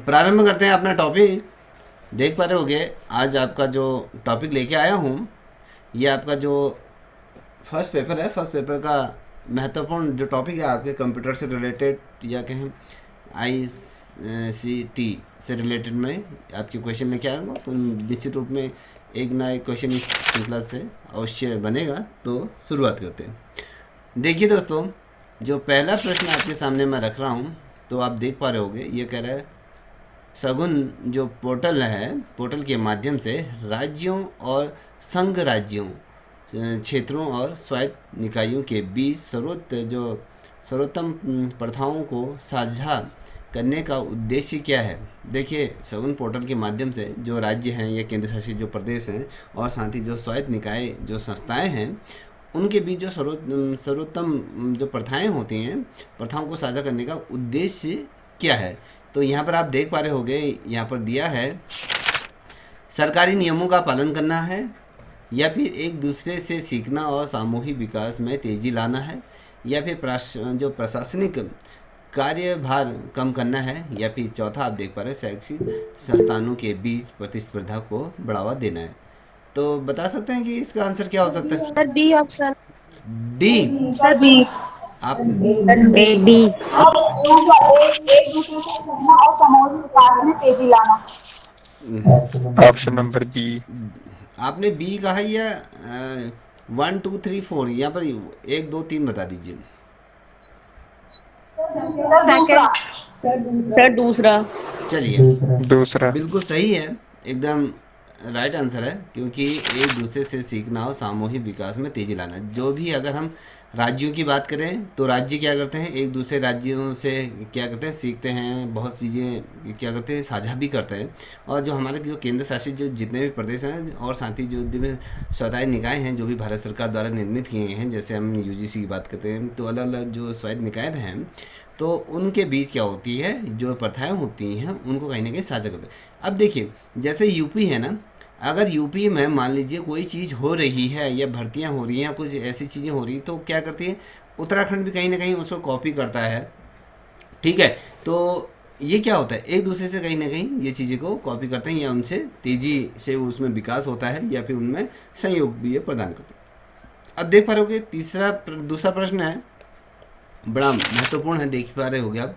प्रारंभ करते हैं अपना टॉपिक। देख पा रहे होगे आज आपका जो टॉपिक लेके आया हूँ, ये आपका जो फर्स्ट पेपर है, फर्स्ट पेपर का महत्वपूर्ण जो टॉपिक है आपके कंप्यूटर से रिलेटेड या कहें ICT से रिलेटेड में आपके क्वेश्चन लेके आऊँगा। तो निश्चित रूप में एक ना एक क्वेश्चन इस श्रृंखला से अवश्य बनेगा। तो शुरुआत करते हैं। देखिए दोस्तों, जो पहला प्रश्न आपके सामने मैं रख रहा हूँ, तो आप देख पा रहे होगे, ये कह रहा है सगुन जो पोर्टल है, पोर्टल के माध्यम से राज्यों और संघ राज्यों, क्षेत्रों और स्वायत्त निकायों के बीच सर्वोत्तम प्रथाओं को साझा करने का उद्देश्य क्या है। देखिए, सगुन पोर्टल के माध्यम से जो राज्य हैं या केंद्र शासित जो प्रदेश हैं और साथ ही जो स्वायत्त निकाय जो संस्थाएं हैं, उनके बीच जो सर्वोत्तम जो प्रथाएं होती हैं, प्रथाओं को साझा करने का उद्देश्य क्या है। तो यहाँ पर आप देख पा रहे होंगे, यहाँ पर दिया है सरकारी नियमों का पालन करना है, या फिर एक दूसरे से सीखना और सामूहिक विकास में तेजी लाना है, या फिर जो प्रशासनिक कार्यभार कम करना है, या फिर चौथा आप देख पा रहे हैं शैक्षिक संस्थानों के बीच प्रतिस्पर्धा को बढ़ावा देना है। तो बता सकते हैं कि इसका आंसर क्या हो सकता है। Sir B option. D. Sir B. आप ए बी। एक दूसरे से सीखना और सामूहिक विकास में तेजी लाना। Option number B. आपने बी कहा या 1 2 3 4 यहाँ पर 1 2 3 बता दीजिए। सर दूसरा। सेकंड। सर दूसरा। चलिए, दूसरा। बिल्कुल सही है, एकदम राइट आंसर है, क्योंकि एक दूसरे से सीखना और सामूहिक विकास में तेजी लाना। जो भी अगर हम राज्यों की बात करें, तो राज्य क्या करते हैं, एक दूसरे राज्यों से क्या करते हैं, सीखते हैं, बहुत चीज़ें क्या करते हैं, साझा भी करते हैं। और जो हमारे जो केंद्र शासित जो जितने भी प्रदेश हैं और साथ ही जो जितने स्वायत्त निकाय हैं जो भी भारत सरकार द्वारा निर्मित किए गए हैं, जैसे हम UGC की बात करते हैं, तो अलग अलग जो स्वायत्त निकाय हैं, तो उनके बीच क्या होती है, जो प्रथाएं होती हैं उनको कहीं ना कहीं साझा करते हैं। अब देखिए, जैसे यूपी है ना, अगर यूपी में मान लीजिए कोई चीज़ हो रही है या भर्तियां हो रही हैं, कुछ ऐसी चीज़ें हो रही, तो क्या करती है, उत्तराखंड भी कहीं ना कहीं उसको कॉपी करता है। ठीक है, तो ये क्या होता है, एक दूसरे से कहीं ना कहीं ये चीज़ें को कॉपी करते हैं, या उनसे तेज़ी से उसमें विकास होता है, या फिर उनमें सहयोग भी ये प्रदान करते हैं। अब देख पा रहे होगे दूसरा प्रश्न है, बड़ा महत्वपूर्ण है, देख पा रहे होगे आप।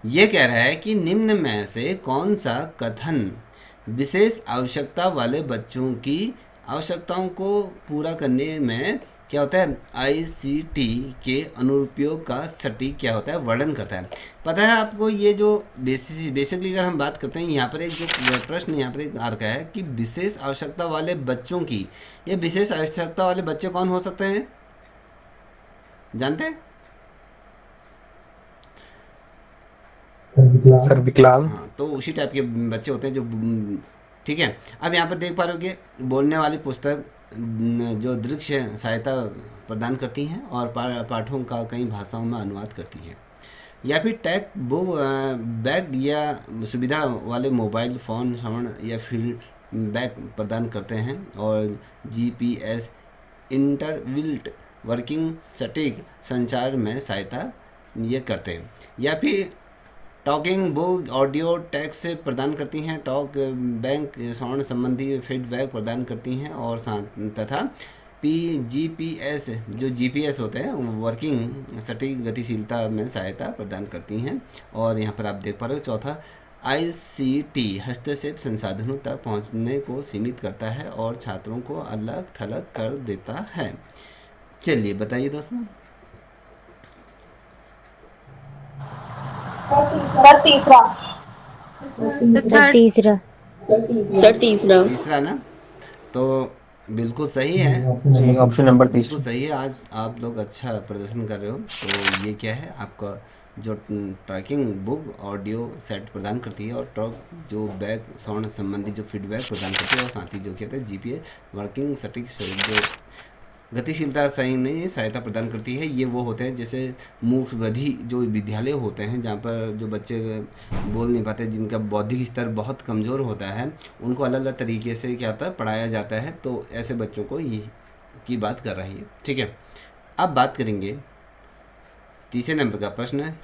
ये कह रहा है कि निम्न में से कौन सा कथन विशेष आवश्यकता वाले बच्चों की आवश्यकताओं को पूरा करने में क्या होता है, ICT के अनुप्रयोग का सटीक क्या होता है, वर्णन करता है। पता है आपको, ये जो बेसिकली अगर हम बात करते हैं, यहाँ पर एक जो प्रश्न यहाँ पर एक आ रखा है कि विशेष आवश्यकता वाले बच्चों की, ये विशेष आवश्यकता वाले बच्चे कौन हो सकते हैं, जानते हैं। सर विकलांग। हाँ, तो उसी टाइप के बच्चे होते हैं जो ठीक है। अब यहाँ पर देख पा रहे हो कि बोलने वाली पुस्तक जो दृश्य सहायता प्रदान करती हैं और पाठों का कई भाषाओं में अनुवाद करती हैं, या फिर टैग बुक बैग या सुविधा वाले मोबाइल फ़ोन श्रवण या फील्ड बैग प्रदान करते हैं, और GPS इंटरविल्ट वर्किंग सटीक संचार में सहायता ये करते हैं, या फिर टॉकिंग बुक ऑडियो टैक्स प्रदान करती हैं, टॉक बैंक साउंड संबंधी फीडबैक प्रदान करती हैं, और तथा PGPS जो GPS होते हैं वर्किंग सटीक गतिशीलता में सहायता प्रदान करती हैं। और यहाँ पर आप देख पा रहे हो चौथा, ICT हस्तक्षेप संसाधनों तक पहुँचने को सीमित करता है और छात्रों को अलग थलग कर देता है। चलिए बताइए दोस्तों। सर तीसरा। Sir sir third. तीसरा। सर तीसरा। तीसरा ना, तो बिल्कुल सही है, ऑप्शन नंबर बिल्कुल तीसरा। सही है। आज आप लोग अच्छा प्रदर्शन कर रहे हो। तो ये क्या है, आपका जो ट्रैकिंग बुक ऑडियो सेट प्रदान करती है, और ट्रॉक जो बैक साउंड संबंधी जो फीडबैक प्रदान करती है, और साथ ही जो कहते हैं GPS वर्किंग सटीक जो गतिशीलता सही नहीं सहायता प्रदान करती है। ये वो होते हैं जैसे मूक बधिर जो विद्यालय होते हैं, जहाँ पर जो बच्चे बोल नहीं पाते, जिनका बौद्धिक स्तर बहुत कमज़ोर होता है, उनको अलग अलग तरीके से क्या होता है, पढ़ाया जाता है। तो ऐसे बच्चों को ये की बात कर रही है। ठीक है, अब बात करेंगे तीसरे नंबर का प्रश्न है,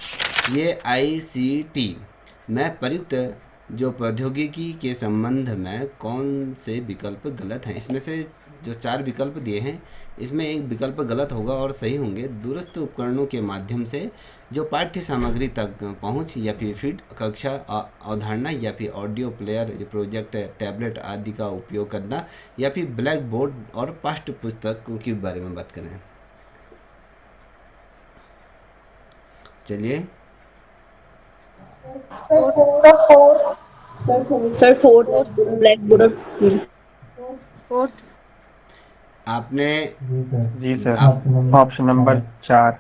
ये ICT में प्रयुक्त जो प्रौद्योगिकी के संबंध में कौन से विकल्प गलत हैं? इसमें से जो 4 विकल्प दिए हैं, इसमें एक विकल्प गलत होगा और सही होंगे। दूरस्थ उपकरणों के माध्यम से जो पाठ्य सामग्री तक पहुंच, या फिर फीड कक्षा अवधारणा, या फिर ऑडियो प्लेयर, प्रोजेक्ट, टैबलेट आदि का उपयोग करना, या फिर ब्लैक बोर्ड और पाठ्य पुस्तकों के बारे में बात करें। चलिए, sir fourth fourth black board. Fourth आपने जी सर, आप ऑप्शन नंबर 4।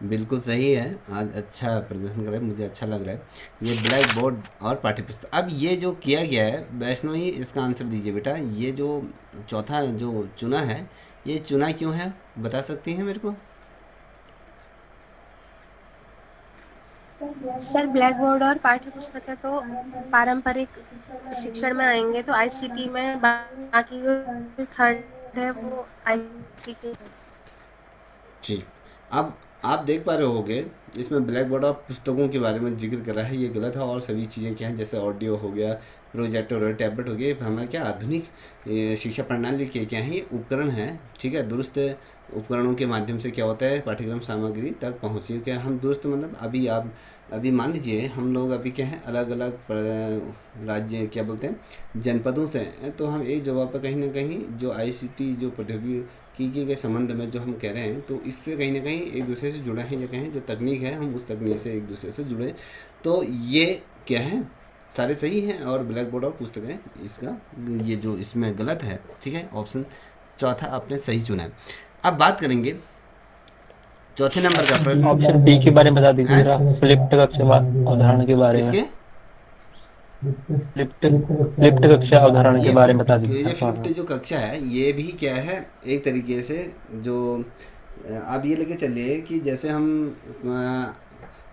बिल्कुल सही है। आज अच्छा प्रदर्शन कर रहे हैं, मुझे अच्छा लग रहा है। ये ब्लैक बोर्ड और पाठ्यपुस्तक। अब ये जो किया गया है, वैष्णवी इसका आंसर दीजिए बेटा। ये जो चौथा जो चुना है, ये चुना क्यों है, बता सकती हैं मेरे को? सर ब्लैक बोर्ड और पाठ्य पुस्तकें तो पारंपरिक शिक्षण में आएंगे, तो आईसीटी में बाकी जो थर्ड है वो आईसीटी है। ठीक। अब आप देख पा रहे होगे, इसमें ब्लैक बोर्ड और पुस्तकों के बारे में जिक्र कर रहा है, ये गलत है। और सभी चीज़ें क्या हैं, जैसे ऑडियो हो गया, प्रोजेक्टर हो गया, टैबलेट हो गया, ये हमारे क्या आधुनिक शिक्षा प्रणाली के क्या हैं, ये उपकरण हैं। ठीक है, दुरुस्त उपकरणों के माध्यम से क्या होता है, पाठ्यक्रम सामग्री तक पहुँची। क्या हम दुरुस्त मतलब अभी मान लीजिए हम लोग अभी क्या है, अलग अलग राज्य क्या बोलते हैं, जनपदों से हैं, तो हम एक जगह पर कहीं ना कहीं जो आईसीटी जो प्रौद्योगिकी के संबंध में जो हम कह रहे हैं, तो इससे कहीं ना कहीं एक दूसरे से जुड़े हैं, या कहें जो तकनीक है, हम उस तकनीक से एक दूसरे से जुड़े। तो ये क्या है, सारे सही हैं। और ब्लैक बोर्ड और पुस्तकें, इसका ये जो इसमें गलत है। ठीक है, ऑप्शन चौथा आपने सही चुना है। अब बात करेंगे चौथे नंबर का प्रश्न। ऑप्शन बी के बारे में बता दीजिए हैं? जरा, फ्लिप्ड कक्षा अवधारणा के बारे में। किसके? फ्लिप्ड कक्षा अवधारणा के ये बारे में बता ये दीजिए। फ्लिप्ड जो कक्षा है, ये भी क्या है, एक तरीके से जो आप ये लेके चलिए कि जैसे हम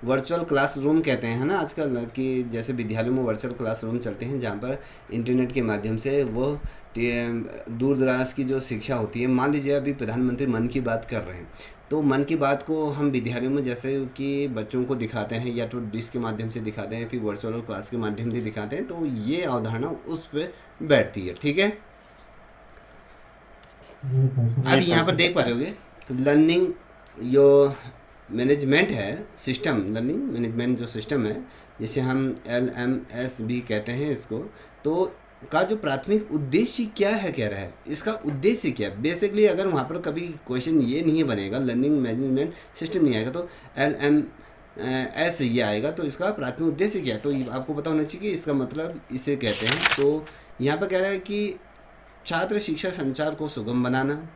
वर्चुअल क्लासरूम कहते हैं ना आजकल, कि जैसे विद्यालयों में वर्चुअल क्लासरूम चलते हैं, जहाँ पर इंटरनेट के माध्यम से वो दूर दराज की जो शिक्षा होती है। मान लीजिए अभी प्रधानमंत्री मन की बात कर रहे हैं, तो मन की बात को हम विद्यालयों में जैसे कि बच्चों को दिखाते हैं, या तो डिश के माध्यम से दिखाते हैं, फिर वर्चुअल क्लास के माध्यम से दिखाते हैं, तो ये अवधारणा उस पर बैठती है। ठीक है, अब यहाँ पर देख पा रहे होगे, लर्निंग जो मैनेजमेंट है सिस्टम, लर्निंग मैनेजमेंट जो सिस्टम है, जिसे हम LMS भी कहते हैं इसको, तो का जो प्राथमिक उद्देश्य क्या है, कह रहा है इसका उद्देश्य क्या है। बेसिकली अगर वहाँ पर कभी क्वेश्चन ये नहीं बनेगा, लर्निंग मैनेजमेंट सिस्टम नहीं आएगा, तो LMS ये आएगा, तो इसका प्राथमिक उद्देश्य क्या है, तो आपको पता होना चाहिए कि इसका मतलब इसे कहते हैं। तो यहाँ पर कह रहा है कि छात्र शिक्षा संचार को सुगम बनाना,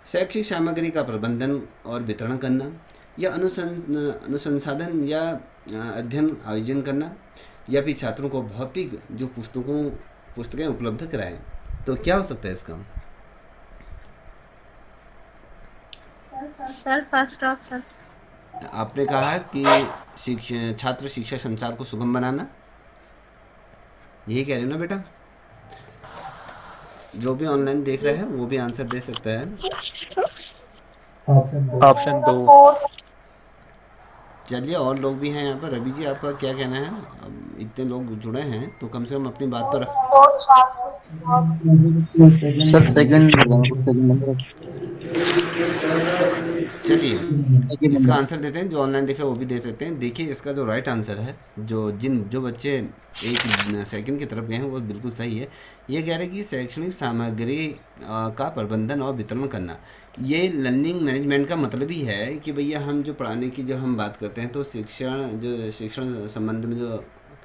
शैक्षिक सामग्री का प्रबंधन और वितरण करना, या अनुसंधान या अध्ययन आयोजन करना, या फिर छात्रों को भौतिक जो पुस्तकें उपलब्ध कराएं। तो क्या हो सकता है इसका? Sir first option. आपने कहा कि छात्र शिक्षा संचार को सुगम बनाना, यही कह रहे हो ना बेटा? जो भी ऑनलाइन देख रहे हैं वो भी आंसर दे सकता है। ऑप्शन 2। चलिए, और लोग भी हैं यहाँ पर। रवि जी, आपका क्या कहना है? अब इतने लोग जुड़े हैं, तो कम से कम अपनी बात तो रख। Sir second number. चलिए, सेकंड इसका नंबर। आंसर देते हैं, जो ऑनलाइन देख रहे हैं वो भी दे सकते हैं। देखिए, इसका जो राइट आंसर है, जो बच्चे एक सेकंड की तरफ गए हैं, वो बिल्कुल सही है। ये कह रहे हैं कि शैक्षणिक सामग्री का प्रबंधन और वितरण करना। ये लर्निंग मैनेजमेंट का मतलब ही है कि भैया हम जो पढ़ाने की जब हम बात करते हैं, तो शिक्षण संबंध में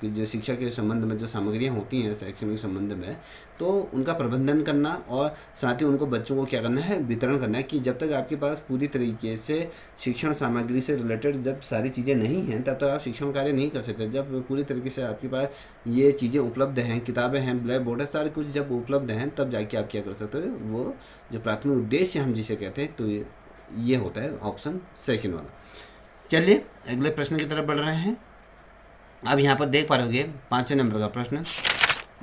जो शिक्षा के संबंध में जो सामग्रियाँ होती हैं शैक्षणिक संबंध में, तो उनका प्रबंधन करना, और साथ ही उनको बच्चों को क्या करना है, वितरण करना है। कि जब तक आपके पास पूरी तरीके से शिक्षण सामग्री से रिलेटेड जब सारी चीज़ें नहीं हैं, तब तक आप शिक्षण कार्य नहीं कर सकते। जब पूरी तरीके से आपके पास ये चीज़ें उपलब्ध हैं, किताबें हैं, ब्लैक बोर्ड है, सारे कुछ जब उपलब्ध हैं, तब जाके आप क्या कर सकते हो, वो जो प्राथमिक उद्देश्य हम जिसे कहते हैं, तो ये होता है ऑप्शन सेकेंड वाला। चलिए, अगले प्रश्न की तरफ बढ़ रहे हैं। अब यहाँ पर देख पा रहे होंगे 5वें नंबर का प्रश्न,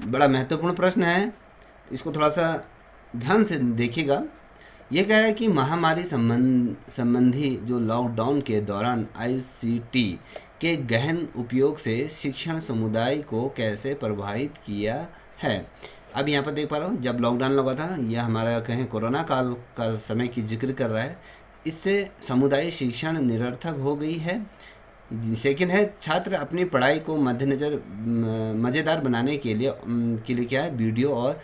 बड़ा महत्वपूर्ण प्रश्न है, इसको थोड़ा सा ध्यान से देखिएगा। ये कह रहा है कि महामारी संबंधी जो लॉकडाउन के दौरान आईसीटी के गहन उपयोग से शिक्षण समुदाय को कैसे प्रभावित किया है। अब यहाँ पर देख पा रहा हूँ, जब लॉकडाउन लगा था, यह हमारा कहें कोरोना काल का समय की जिक्र कर रहा है। इससे समुदाय शिक्षण निरर्थक हो गई है। सेकंड है, छात्र अपनी पढ़ाई को मद्देनज़र मज़ेदार बनाने के लिए क्या है, वीडियो और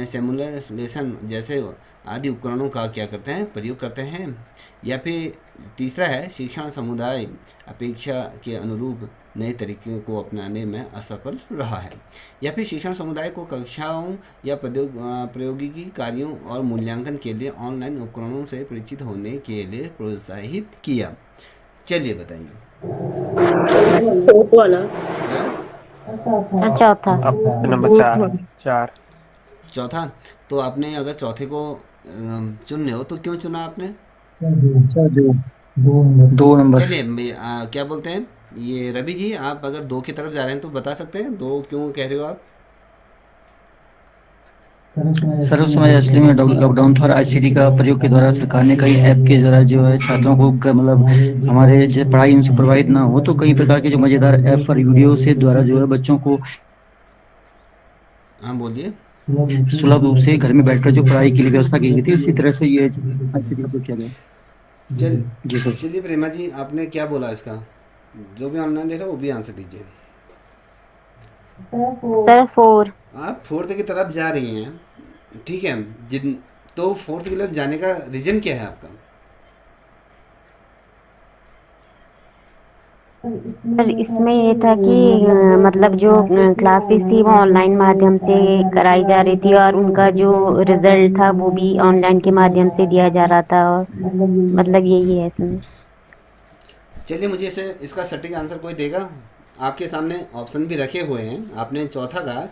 सिमुलेशन जैसे आदि उपकरणों का क्या करते हैं, प्रयोग करते हैं। या फिर तीसरा है, शिक्षण समुदाय अपेक्षा के अनुरूप नए तरीके को अपनाने में असफल रहा है। या फिर शिक्षण समुदाय को कक्षाओं या प्रयोगिकी कार्यों और मूल्यांकन के लिए ऑनलाइन उपकरणों से परिचित होने के लिए प्रोत्साहित किया। चलिए बताइए। फोर्थ वाला। चौथा। Option number 4। चौथा। तो आपने अगर चौथे को चुनने हो तो क्यों चुना आपने? दो नंबर। चलिए क्या बोलते हैं ये रवि जी, आप अगर 2 की तरफ जा रहे हैं तो बता सकते हैं 2 क्यों कह रहे हो आप? सर उस समय असली में लॉकडाउन था और आईसीटी का प्रयोग के द्वारा सरकार ने कई ऐप के द्वारा जो है छात्रों को मतलब हमारे जो पढ़ाई उनसे प्रभावित ना हो, तो कई प्रकार के जो मजेदार ऐप और वीडियो से द्वारा जो है बच्चों को हाँ बोलिए। सुलभ रूप से घर में बैठकर जो पढ़ाई के लिए व्यवस्था की गई थी, उसी तरह से ये आईसीटी का प्रयोग किया गया। जी सर। चलिए प्रेमा जी, आपने क्या बोला इसका? जो भी ऑनलाइन देखा वो भी आंसर दीजिए। सर 4। आप 4th की तरफ जा रही हैं, ठीक है। जिन तो 4th की तरफ जाने का रीजन क्या है आपका? सर इसमें ये था कि मतलब जो क्लासेस थी वो ऑनलाइन माध्यम से कराई जा रही थी और उनका जो रिजल्ट था वो भी ऑनलाइन के माध्यम से दिया जा रहा था, और मतलब यही है इसमें। चलिए मुझे इसका सटीक आंसर कोई देगा? आपके सामने ऑप्शन भी रखे हुए हैं, आपने चौथा कहा।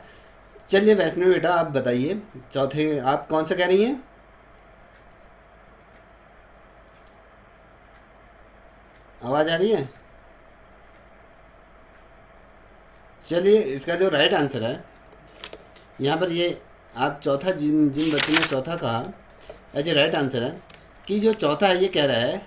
चलिए वैष्णवी बेटा आप बताइए, चौथे आप कौन सा कह रही हैं? आवाज़ आ रही है? चलिए इसका जो राइट आंसर है यहाँ पर, ये आप चौथा जिन जिन बच्चों ने चौथा कहा, ऐसे राइट आंसर है कि जो चौथा है ये कह रहा है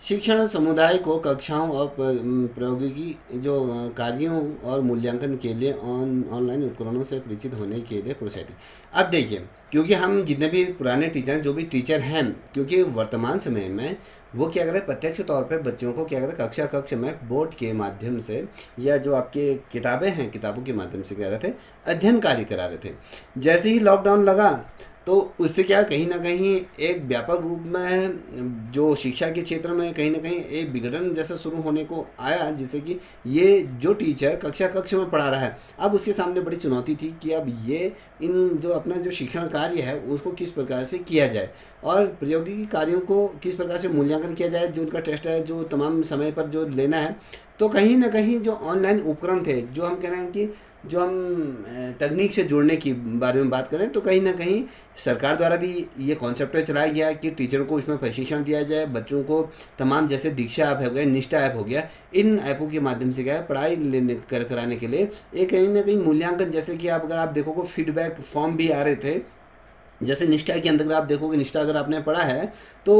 शिक्षण समुदाय को कक्षाओं और प्रौद्योगिकी जो कार्यों और मूल्यांकन के लिए ऑनलाइन उपकरणों से परिचित होने के लिए प्रोत्साहित। अब देखिए, क्योंकि हम जितने भी पुराने टीचर हैं, जो भी टीचर हैं, क्योंकि वर्तमान समय में वो क्या करें, प्रत्यक्ष तौर पे बच्चों को क्या करें, कक्ष में बोर्ड के माध्यम से या जो आपके किताबें हैं, किताबों के माध्यम से कह रहे थे, अध्ययन कार्य करा रहे थे। जैसे ही लॉकडाउन लगा तो उससे क्या कहीं ना कहीं एक व्यापक रूप में जो शिक्षा के क्षेत्र में कहीं ना कहीं एक विघटन जैसा शुरू होने को आया, जिससे कि ये जो टीचर कक्ष में पढ़ा रहा है, अब उसके सामने बड़ी चुनौती थी कि अब ये इन जो अपना जो शिक्षण कार्य है उसको किस प्रकार से किया जाए और प्रौद्योगिकी कार्यों को किस प्रकार से मूल्यांकन किया जाए, जो उनका टेस्ट है जो तमाम समय पर जो लेना है। तो कहीं ना कहीं जो ऑनलाइन उपकरण थे, जो हम कह रहे हैं कि जो हम तकनीक से जुड़ने की बारे में बात करें, तो कहीं ना कहीं सरकार द्वारा भी ये कॉन्सेप्ट चलाया गया कि टीचर को इसमें प्रशिक्षण दिया जाए, बच्चों को तमाम जैसे दीक्षा ऐप हो गया, निष्ठा ऐप हो गया, इन ऐपों के माध्यम से क्या है पढ़ाई कराने के लिए एक कहीं ना कहीं मूल्यांकन, जैसे कि आप अगर आप देखोगे फीडबैक फॉर्म भी आ रहे थे। जैसे निष्ठा के अंदर आप देखोगे, निष्ठा अगर आपने पढ़ा है तो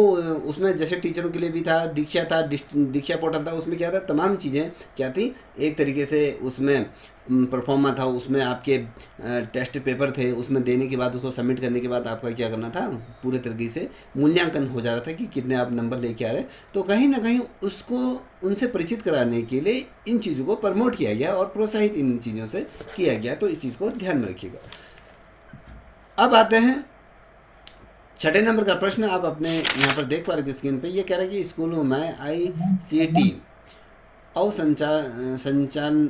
उसमें जैसे टीचरों के लिए भी था, दीक्षा था, दीक्षा पोर्टल था, उसमें क्या था, तमाम चीज़ें क्या थी, एक तरीके से उसमें परफॉर्मा था, उसमें आपके टेस्ट पेपर थे, उसमें देने के बाद उसको सबमिट करने के बाद आपका क्या करना था, पूरे तरीके से मूल्यांकन हो जा रहा था कि कितने आप नंबर लेके आ रहे। तो कहीं ना कहीं उसको उनसे परिचित कराने के लिए इन चीज़ों को प्रमोट किया गया और प्रोत्साहित इन चीज़ों से किया गया। तो इस चीज़ को ध्यान में रखिएगा। अब आते हैं छठे नंबर का प्रश्न। आप अपने यहाँ पर देख पा रहे स्क्रीन पे, ये कह रहा है कि स्कूलों में ICT और संचालन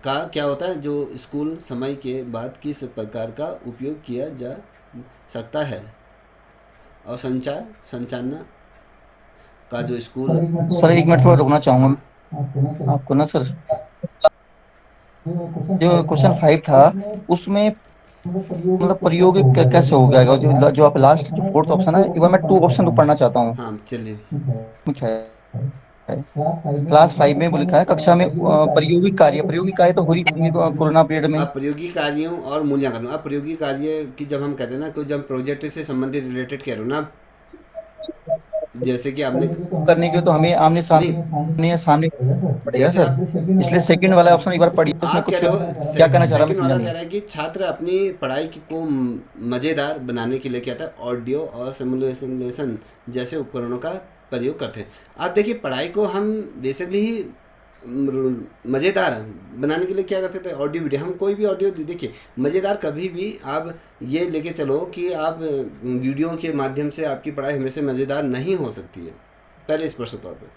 का क्या होता है, जो स्कूल समय के बाद किस प्रकार का उपयोग किया जा सकता है, और संचालन का जो स्कूल। सर एक मिनट थोड़ा रुकना चाहूँगा आपको ना सर। जो क्वेश्चन 5 था उसमें मतलब प्रयोग कैसे हो गया, जो आप लास्ट जो 4th ऑप्शन है, एक बार मैं 2 ऑप्शन तो पढ़ना चाहता हूँ। हाँ चलिए। क्या है क्लास 5 में वो लिखा है कक्षा में प्रायोगिक कार्य तो हो रही कोरोना पीरियड में। अब प्रयोगी कार्यों और मूल्यांकन, अब प्रयोगी कार्य की जब हम कहते हैं ना, तो जब प्रोजेक्ट से संबंधित रिलेटेड कह रहे हो ना, जैसे कि आपने करने के लिए तो हमें आमने नहीं, सामने पड़ेगा जैसे सर। आप इसलिए सेकंड वाला ऑप्शन एक बार पढ़िए, उसमें आप कह कुछ रहे हो क्या कहना चाह रहा है, मैं सेकंड समझा वाला नहीं। कह रहा है कि छात्र अपनी पढ़ाई को मज़ेदार बनाने के लिए क्या था, ऑडियो और सिमुलेशन जैसे उपकरणों का प्रयोग करते हैं। आप देखिए, पढ़ाई को हम बेसिकली ही मज़ेदार बनाने के लिए क्या करते थे, ऑडियो वीडियो। हम कोई भी ऑडियो देखिए, मज़ेदार कभी भी आप ये लेके चलो कि आप वीडियो के माध्यम से आपकी पढ़ाई हमेशा मज़ेदार नहीं हो सकती है, पहले स्पष्ट तौर पर,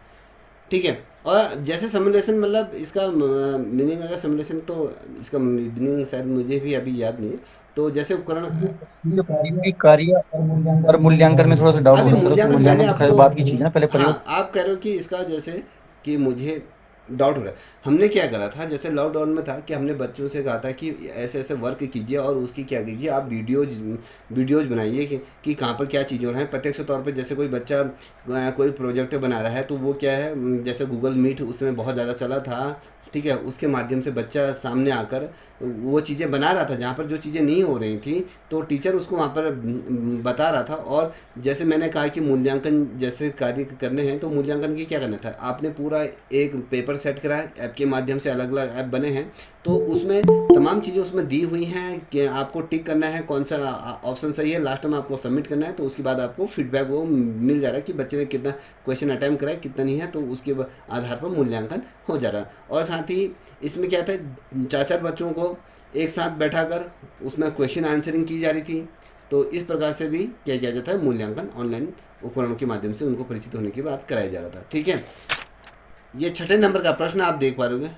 ठीक है। और जैसे सिमुलेशन, मतलब इसका मीनिंग अगर सिमुलेशन, तो इसका मीनिंग शायद मुझे भी अभी याद नहीं है। तो जैसे उपकरण, ये प्रायोगिक कार्य और मूल्यांकन में थोड़ा सा डाउट हो अभी रहा है सर, तो मूल्यांकन मैंने मूल्यांकन तो खैर आपको, बात की चीज़ है ना, पहले प्रयोग। हाँ आप कह रहे हो कि इसका जैसे कि मुझे डाउट हो रहा है। हमने क्या करा था, जैसे लॉकडाउन में था कि हमने बच्चों से कहा था कि ऐसे ऐसे वर्क कीजिए और उसकी क्या कीजिए, आप वीडियोज बनाइए कि कहाँ पर क्या चीज़ें हो रहा है प्रत्यक्ष तौर पे। जैसे कोई बच्चा कोई प्रोजेक्ट बना रहा है, तो वो क्या है, जैसे गूगल मीट उसमें बहुत ज़्यादा चला था, ठीक है, उसके माध्यम से बच्चा सामने आकर वो चीज़ें बना रहा था जहाँ पर जो चीज़ें नहीं हो रही थी, तो टीचर उसको वहाँ पर बता रहा था। और जैसे मैंने कहा कि मूल्यांकन जैसे कार्य करने हैं, तो मूल्यांकन की क्या करना था, आपने पूरा एक पेपर सेट करा है, ऐप के माध्यम से अलग अलग ऐप बने हैं, तो उसमें तमाम चीज़ें उसमें दी हुई हैं कि आपको टिक करना है कौन सा ऑप्शन सही है, लास्ट में आपको सबमिट करना है, तो उसके बाद आपको फीडबैक वो मिल जा रहा है कि बच्चे ने कितना क्वेश्चन अटैम्प्ट करा है, कितना नहीं है, तो उसके आधार पर मूल्यांकन हो जा रहा है। और साथ ही इसमें क्या था, चार चार बच्चों को एक साथ बैठाकर उसमें क्वेश्चन आंसरिंग की जा रही थी। तो इस प्रकार से भी क्या किया जाता है, मूल्यांकन ऑनलाइन उपकरणों के माध्यम से उनको परिचित होने की बात कराया जा रहा था, ठीक है। ये 6 नंबर का प्रश्न आप देख पा रहे होंगे।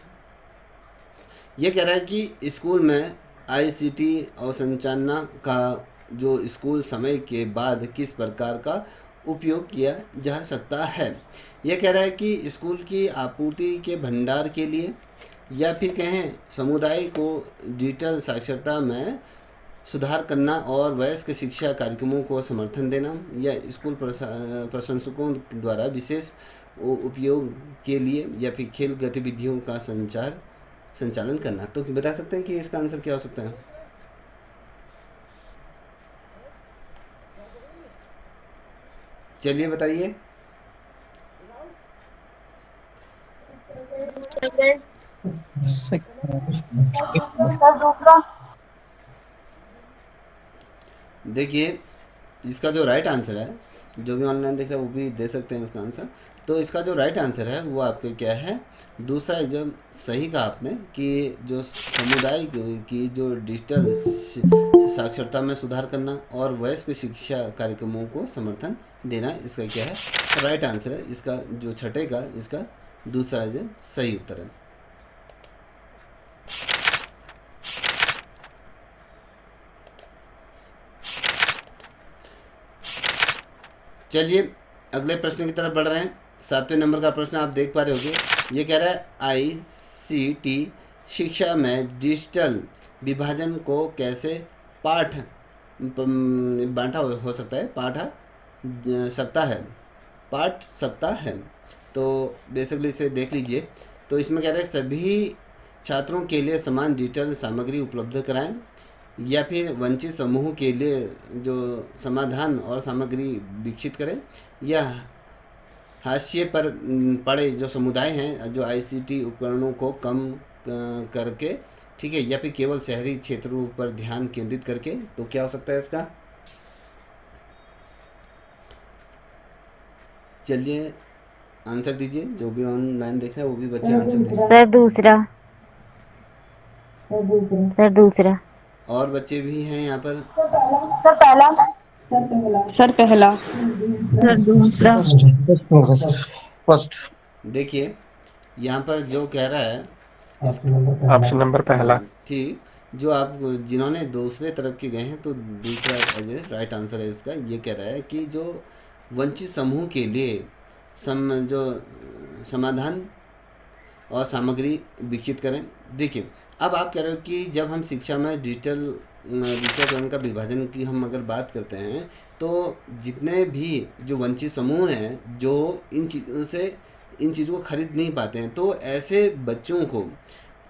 ये कह रहा है कि स्कूल में आईसीटी और संचालना का जो स्कूल समय के बाद किस प्रकार का उपयोग किया जा सकता है। यह कह रहा है कि स्कूल की आपूर्ति के भंडार के लिए, या फिर कहें समुदाय को डिजिटल साक्षरता में सुधार करना और वयस्क शिक्षा कार्यक्रमों को समर्थन देना, या स्कूल प्रशंसकों द्वारा विशेष उपयोग के लिए, या फिर खेल गतिविधियों का संचालन करना। तो बता सकते हैं कि इसका आंसर क्या हो सकता है। चलिए बताइए। सर दूसरा। देखिए, इसका जो राइट आंसर है, जो भी ऑनलाइन देख रहे हैं वो भी दे सकते हैं इसका आंसर। तो इसका जो राइट आंसर है वो आपके क्या है, दूसरा एकदम सही कहा आपने कि जो समुदाय की जो डिजिटल साक्षरता में सुधार करना और वयस्क शिक्षा कार्यक्रमों को समर्थन देना, इसका क्या है, राइट आंसर है। इसका जो छठे का, इसका दूसरा जो सही उत्तर है। चलिए अगले प्रश्न की तरफ बढ़ रहे हैं। 7वें नंबर का प्रश्न आप देख पा रहे होंगे। ये कह रहा है आईसीटी शिक्षा में डिजिटल विभाजन को कैसे पाठ बांटा हो सकता है, पाठ सकता है। तो बेसिकली इसे देख लीजिए। तो इसमें कह रहा है सभी छात्रों के लिए समान डिजिटल सामग्री उपलब्ध कराएं, या फिर वंचित समूह के लिए जो समाधान और सामग्री विकसित करें, या हाशिए पर पड़े जो समुदाय हैं जो आईसीटी उपकरणों को कम करके, ठीक है, या फिर केवल शहरी क्षेत्रों पर ध्यान केंद्रित करके। तो क्या हो सकता है इसका। चलिए आंसर दीजिए, जो भी ऑनलाइन देख रहे हैं वो भी बच्चे आंसर दीजिए। सर दूसरा। और बच्चे भी हैं यहाँ पर। सर पहला। सर पहला। सर दूसरा। फर्स्ट। देखिए यहाँ पर जो कह रहा है इस, ऑप्शन नंबर पहला। हाँ ठीक, जो आप जिन्होंने दूसरे तरफ के गए हैं, तो दूसरा राइट आंसर है इसका। ये कह रहा है कि जो वंचित समूह के लिए जो समाधान और सामग्री विकसित करें। देखिए अब आप कह रहे हो कि जब हम शिक्षा में डिजिटलीकरण का विभाजन की हम अगर बात करते हैं, तो जितने भी जो वंचित समूह हैं जो इन चीज़ों को खरीद नहीं पाते हैं, तो ऐसे बच्चों को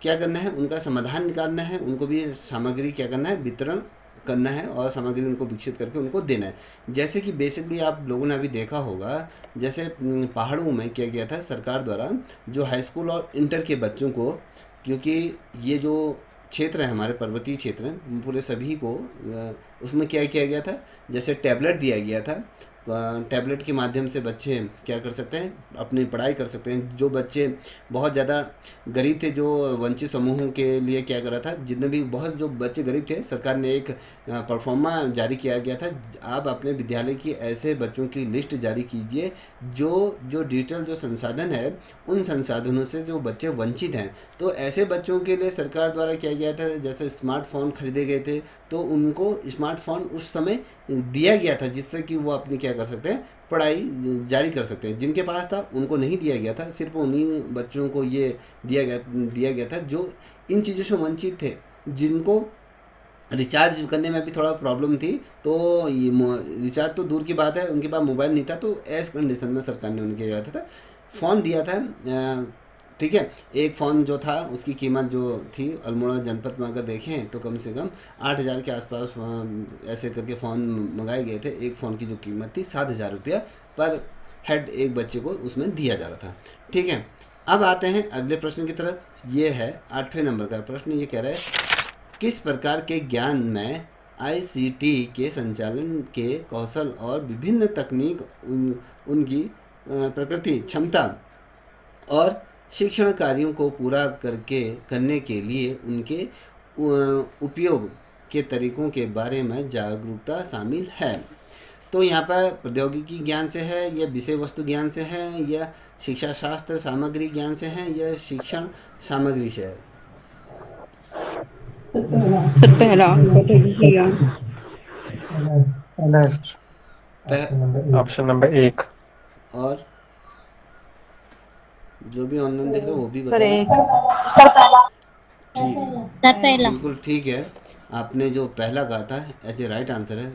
क्या करना है, उनका समाधान निकालना है, उनको भी सामग्री क्या करना है, वितरण करना है और सामग्री उनको विकसित करके उनको देना है। जैसे कि बेसिकली आप लोगों ने अभी देखा होगा, जैसे पहाड़ों में किया गया था सरकार द्वारा, जो हाई स्कूल और इंटर के बच्चों को, क्योंकि ये जो क्षेत्र है हमारे पर्वतीय क्षेत्र हैं पूरे सभी को, उसमें क्या किया गया था, जैसे टैबलेट दिया गया था। टैबलेट के माध्यम से बच्चे क्या कर सकते हैं, अपनी पढ़ाई कर सकते हैं। जो बच्चे बहुत ज़्यादा गरीब थे, जो वंचित समूहों के लिए क्या करा था, जितने भी बहुत जो बच्चे गरीब थे, सरकार ने एक परफॉर्मा जारी किया गया था, आप अपने विद्यालय की ऐसे बच्चों की लिस्ट जारी कीजिए जो जो डिजिटल जो संसाधन है उन संसाधनों से जो बच्चे वंचित हैं। तो ऐसे बच्चों के लिए सरकार द्वारा किया गया था, जैसे स्मार्टफोन खरीदे गए थे, तो उनको स्मार्टफोन उस समय दिया गया था, जिससे कि वो अपनी क्या कर सकते हैं, पढ़ाई जारी कर सकते हैं। जिनके पास था उनको नहीं दिया गया था, सिर्फ उन्हीं बच्चों को ये दिया गया था जो इन चीज़ों से वंचित थे, जिनको रिचार्ज करने में भी थोड़ा प्रॉब्लम थी। तो ये रिचार्ज तो दूर की बात है, उनके पास मोबाइल नहीं था, तो ऐसे कंडीशन में सरकार ने उनके क्या था फ़ोन दिया था। ठीक है, एक फ़ोन जो था उसकी कीमत जो थी अल्मोड़ा जनपद में अगर देखें तो कम से कम 8,000 के आसपास ऐसे करके फ़ोन मंगाए गए थे। एक फ़ोन की जो कीमत थी 7,000 रुपया पर हेड एक बच्चे को उसमें दिया जा रहा था। ठीक है, अब आते हैं अगले प्रश्न की तरफ। ये है 8वें नंबर का प्रश्न। ये कह रहा है किस प्रकार के ज्ञान में आईसीटी के संचालन के कौशल और विभिन्न तकनीक उनकी प्रकृति, क्षमता और शिक्षण कार्यों को पूरा करने के लिए उनके उपयोग के तरीकों के बारे में जागरूकता शामिल है। तो यहाँ पर प्रौद्योगिकी ज्ञान से है, या विषय वस्तु ज्ञान से है, या शिक्षा शास्त्र सामग्री ज्ञान से है, या शिक्षण सामग्री से है? सर पहला प्रौद्योगिकी ज्ञान। Option number 1। और जो भी ऑनलाइन देख रहे हो वो भी सर बताओ। एक। सर पहला। ठीक, सर पहला। बिल्कुल ठीक है। आपने जो पहला कहा था एज ए राइट आंसर है,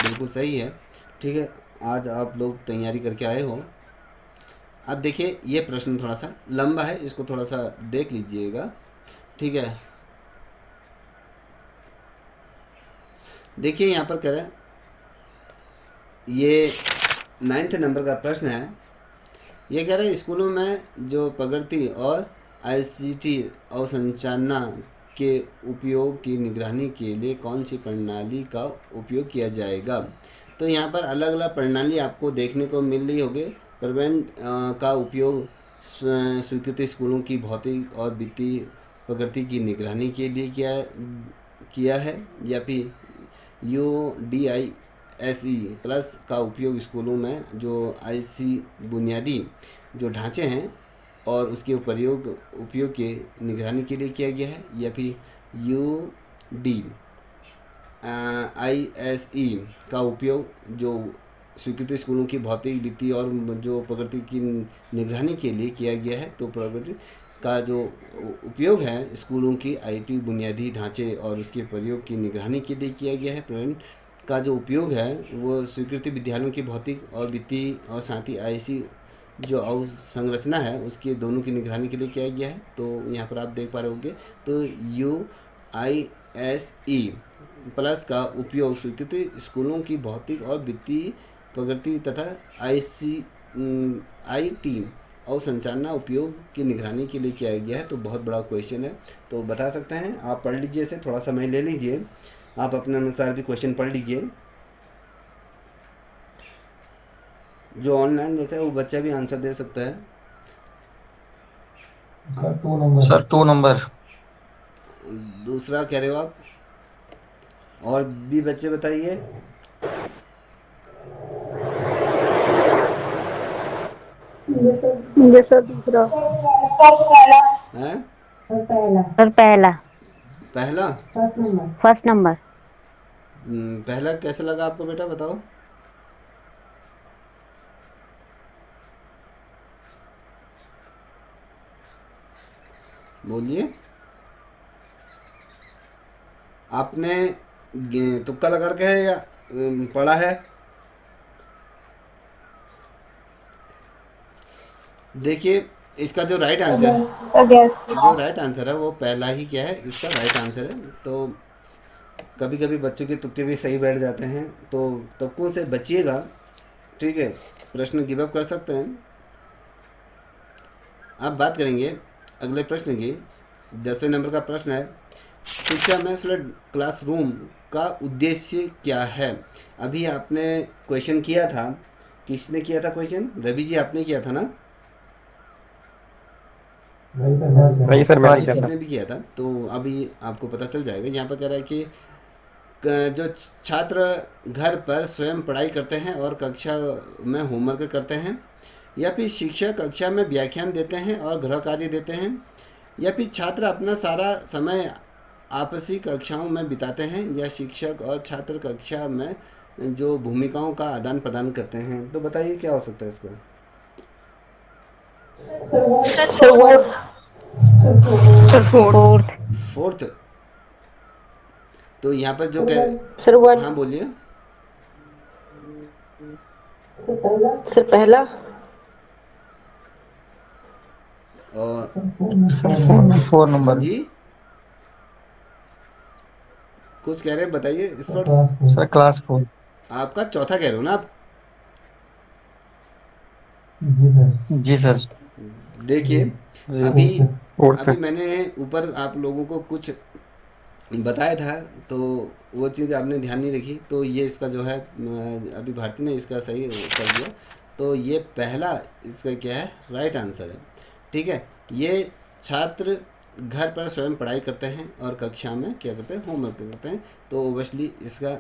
बिल्कुल सही है। ठीक है, आज आप लोग तैयारी करके आए हो। अब देखिए ये प्रश्न थोड़ा सा लंबा है, इसको थोड़ा सा देख लीजिएगा। ठीक है, देखिए यहाँ पर कह रहे हैं, ये 9th नंबर का प्रश्न है। ये कह रहे हैं स्कूलों में जो प्रगति और आईसीटी अवसंरचना के उपयोग की निगरानी के लिए कौन सी प्रणाली का उपयोग किया जाएगा। तो यहाँ पर अलग अलग प्रणाली आपको देखने को मिल रही होगी। प्रबंध का उपयोग स्वीकृत स्कूलों की भौतिक और वित्तीय प्रगति की निगरानी के लिए किया है, या फिर UDISE प्लस का उपयोग स्कूलों में जो आईसी बुनियादी जो ढांचे हैं और उसके उपयोग के निगरानी के लिए किया गया है, या फिर UDISE का उपयोग जो स्वीकृत स्कूलों की भौतिक वित्तीय और जो प्रगति की निगरानी के लिए किया गया है। तो प्रगति का जो उपयोग है स्कूलों की आईटी बुनियादी ढांचे और उसके प्रयोग की निगरानी के लिए किया गया है। प्रबंधन का जो उपयोग है वो स्वीकृत विद्यालयों की भौतिक और वित्तीय और साथ ही आईसी जो अवसंरचना है उसके दोनों की निगरानी के लिए किया गया है। तो यहाँ पर आप देख पा रहे होंगे, तो UISE प्लस का उपयोग स्वीकृत स्कूलों की भौतिक और वित्तीय प्रगति तथा IT अवसंरचना उपयोग की निगरानी के लिए किया गया है। तो बहुत बड़ा क्वेश्चन है, तो बता सकते हैं आप पढ़ लीजिए, इसे थोड़ा समय ले लीजिए, आप अपने अनुसार भी क्वेश्चन पढ़ लीजिए। जो ऑनलाइन देखता है वो बच्चा भी आंसर दे सकता है। Sir 2 number. दूसरा कह रहे हो आप? और भी बच्चे बताइए। ये सर दूसरा। सर पहला। हैं? सर पहला। पहला? First number. पहला कैसा लगा आपको बेटा, बताओ। बोलिए। आपने तुक्का लगा के है या पढ़ा है? देखिए इसका जो राइट आंसर है वो पहला ही क्या है, इसका राइट आंसर है। तो कभी कभी बच्चों के तुक्के भी सही बैठ जाते हैं, तो तुक्कों से बचिएगा। ठीक है, प्रश्न गिव अप कर सकते हैं। अब बात करेंगे अगले प्रश्न की। 10वें नंबर का प्रश्न है, शिक्षा में फ्लड क्लासरूम का उद्देश्य क्या है। अभी आपने क्वेश्चन किया था, किसने किया था क्वेश्चन? रवि जी आपने किया था ना? नहीं सर, मैंने किया था। जिसने भी किया था, तो अभी आपको पता चल जाएगा। यहाँ पर कह रहा है कि जो छात्र घर पर स्वयं पढ़ाई करते हैं और कक्षा में होमवर्क करते हैं, या फिर शिक्षक कक्षा में व्याख्यान देते हैं और गृह कार्य देते हैं, या फिर छात्र अपना सारा समय आपसी कक्षाओं में बिताते हैं, या शिक्षक और छात्र कक्षा में जो भूमिकाओं का आदान प्रदान करते हैं। तो बताइए क्या हो सकता है इसका? Sir fourth. Sir fourth. Fourth. Fourth. तो यहाँ पर जो कह, सर वन। हाँ बोलिए। सर पहला। और सर 4 नंबर। जी कुछ कह रहे हैं, बताइए इस पर। Sir class 4। आपका चौथा कह रहे हो ना आप? जी सर। देखिए, जी अभी फोर्थ। अभी मैंने ऊपर आप लोगों को कुछ बताया था, तो वो चीज़ आपने ध्यान नहीं रखी। तो ये इसका जो है अभी भारती ने इसका सही कर दिया। तो ये पहला इसका क्या है, राइट आंसर है। ठीक है, ये छात्र घर पर स्वयं पढ़ाई करते हैं और कक्षा में क्या करते हैं, होमवर्क करते हैं। तो ओबियसली इसका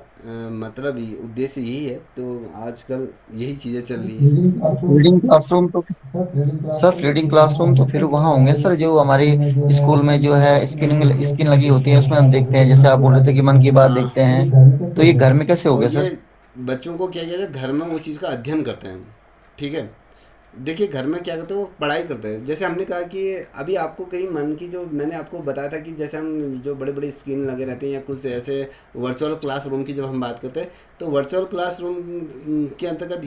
मतलब ही उद्देश्य यही है। तो आजकल यही चीज़ें चल रही हैं। रीडिंग क्लासरूम तो सर रीडिंग क्लासरूम तो फिर वहाँ होंगे सर, जो हमारे स्कूल में जो है स्क्रीन लगी होती है, उसमें हम देखते हैं। जैसे आप बोल रहे थे कि मन की बात हाँ, देखते हैं, तो ये घर में कैसे हो तो गया ये सर? बच्चों को क्या कहते हैं, घर में वो चीज़ का अध्ययन करते हैं। ठीक है, देखिए घर में क्या करते हैं, वो पढ़ाई करते हैं। जैसे हमने कहा कि अभी आपको कहीं मन की, जो मैंने आपको बताया था कि जैसे हम जो बड़े बड़े स्क्रीन लगे रहते हैं या कुछ ऐसे वर्चुअल क्लासरूम की जब हम बात करते हैं, तो वर्चुअल क्लासरूम के अंतर्गत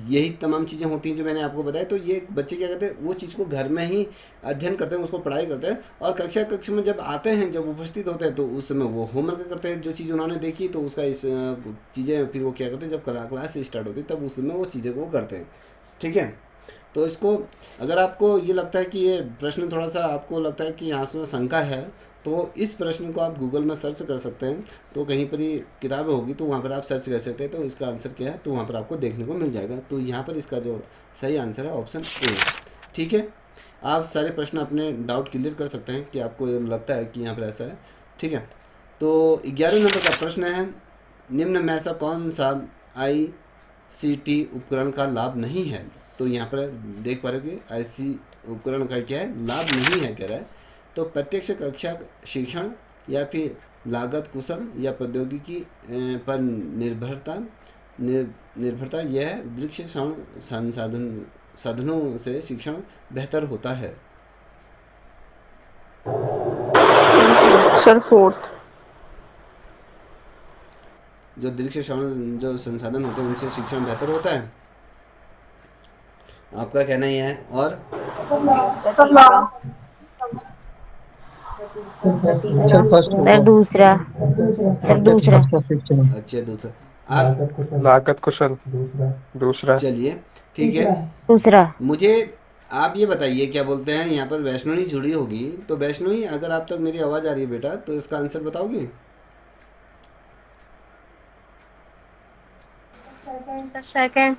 यही तमाम चीज़ें होती हैं जो मैंने आपको बताया। तो ये बच्चे क्या करते हैं, वो चीज़ को घर में ही अध्ययन करते हैं, उसको पढ़ाई करते हैं। और कक्ष में जब आते हैं, जब उपस्थित होते हैं, तो उस समय वो होमवर्क करते हैं जो चीज़ उन्होंने देखी। तो उसका इस चीज़ें फिर वो क्या करते हैं, जब क्लास स्टार्ट होती है तब उस समय वो चीज़ें को करते हैं। ठीक है, तो इसको, अगर आपको ये लगता है कि ये प्रश्न थोड़ा सा आपको लगता है कि यहाँ से शंका है, तो इस प्रश्न को आप गूगल में सर्च कर सकते हैं। तो कहीं पर ही किताबें होगी, तो वहाँ पर आप सर्च कर सकते हैं। तो इसका आंसर क्या है, तो वहाँ पर आपको देखने को मिल जाएगा। तो यहाँ पर इसका जो सही आंसर है ऑप्शन ए। ठीक है, आप सारे प्रश्न अपने डाउट क्लियर कर सकते हैं कि आपको लगता है कि यहाँ पर ऐसा है। ठीक है, तो 11वें नंबर का प्रश्न है, निम्न में ऐसा कौन सा ICT उपकरण का लाभ नहीं है। तो यहाँ पर देख पा रहे हो कि IC उपकरण का क्या है, लाभ नहीं है कह रहा है। तो प्रत्यक्ष कक्षा शिक्षण, या फिर लागत कुशल या प्रौद्योगिकी पर निर्भरता यह है, दृश्य श्रवण साधनों से शिक्षण बेहतर होता है। Sir fourth. जो दृश्य श्रवण जो संसाधन होते हैं उनसे शिक्षण बेहतर होता है, आपका कहना ही है। और सर फर्स्ट सर होगा, दूसरा। सर प्रत्यक्ष दूसरा। कक्षा शिक्षण। अच्छा, दूसरा आप, लागत कुशल दूसरा। चलिए ठीक है। दूसरा। मुझे आप ये बताइए, क्या बोलते हैं, यहाँ पर वैष्णवी जुड़ी होगी। तो वैष्णवी, अगर आप तक मेरी आवाज़ आ रही है बेटा, तो इसका आंसर बताओगे? Sir second.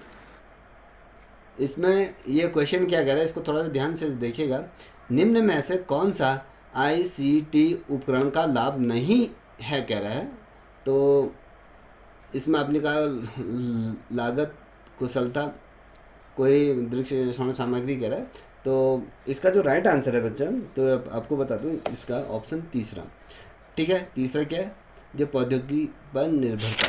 इसमें ये क्वेश्चन क्या कह रहा है, इसको थोड़ा सा ध्यान से देखिएगा। निम्न में से कौन सा ICT उपकरण का लाभ नहीं है कह रहा है। तो इसमें आपने कहा लागत कुशलता, कोई दृश्य श्रवण सामग्री कह रहा है। तो इसका जो राइट आंसर है बच्चा, तो आपको बता दूं, इसका ऑप्शन तीसरा। ठीक है, तीसरा क्या है, जो प्रौद्योगिकी पर निर्भरता,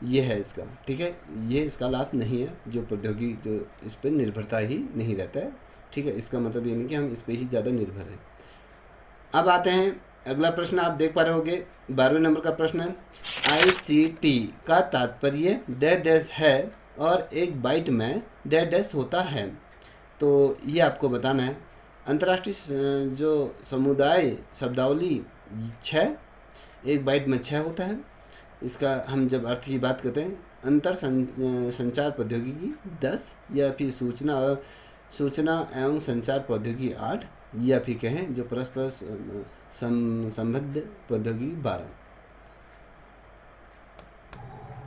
ये है इसका। ठीक है, ये इसका लाभ नहीं है, जो प्रौद्योगिकी जो इस पर निर्भरता ही नहीं रहता है। ठीक है, इसका मतलब ये नहीं कि हम इस पर ही ज़्यादा निर्भर हैं। अब आते हैं अगला प्रश्न, आप देख पा रहे होगे 12वें नंबर का प्रश्न है, ICT का तात्पर्य डैश डैश है और एक बाइट में डैश डैश होता है। तो ये आपको बताना है। अंतर्राष्ट्रीय जो समुदाय शब्दावली 6, 1 बाइट में 6 होता है। इसका हम जब अर्थ की बात करते हैं, अंतर संचार प्रौद्योगिकी 10, या फिर सूचना एवं संचार प्रौद्योगिकी 8, या फिर कहें जो परस्पर संबद्ध प्रौद्योगिकी 12।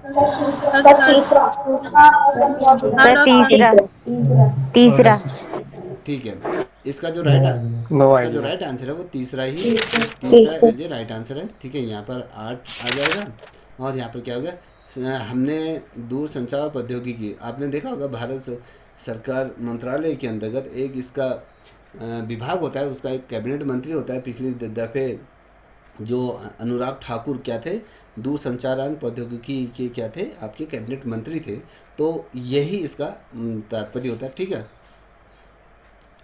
सर तीसरा सूचना एवं सर प्रौद्योगिकी। तीसरा ठीक है, इसका जो नो इसका जो आइडिया। राइट आंसर है वो तीसरा एज ए राइट आंसर है। ठीक है, यहाँ पर 8 आ जाएगा। और यहाँ पर क्या होगा, हमने दूर संचार प्रौद्योगिकी, आपने देखा होगा भारत सरकार मंत्रालय के अंतर्गत एक इसका विभाग होता है, उसका एक कैबिनेट मंत्री होता है। पिछली दफ़े जो अनुराग ठाकुर क्या थे, दूर संचार प्रौद्योगिकी के क्या थे, आपके कैबिनेट मंत्री थे। तो यही इसका तात्पर्य होता है। ठीक है,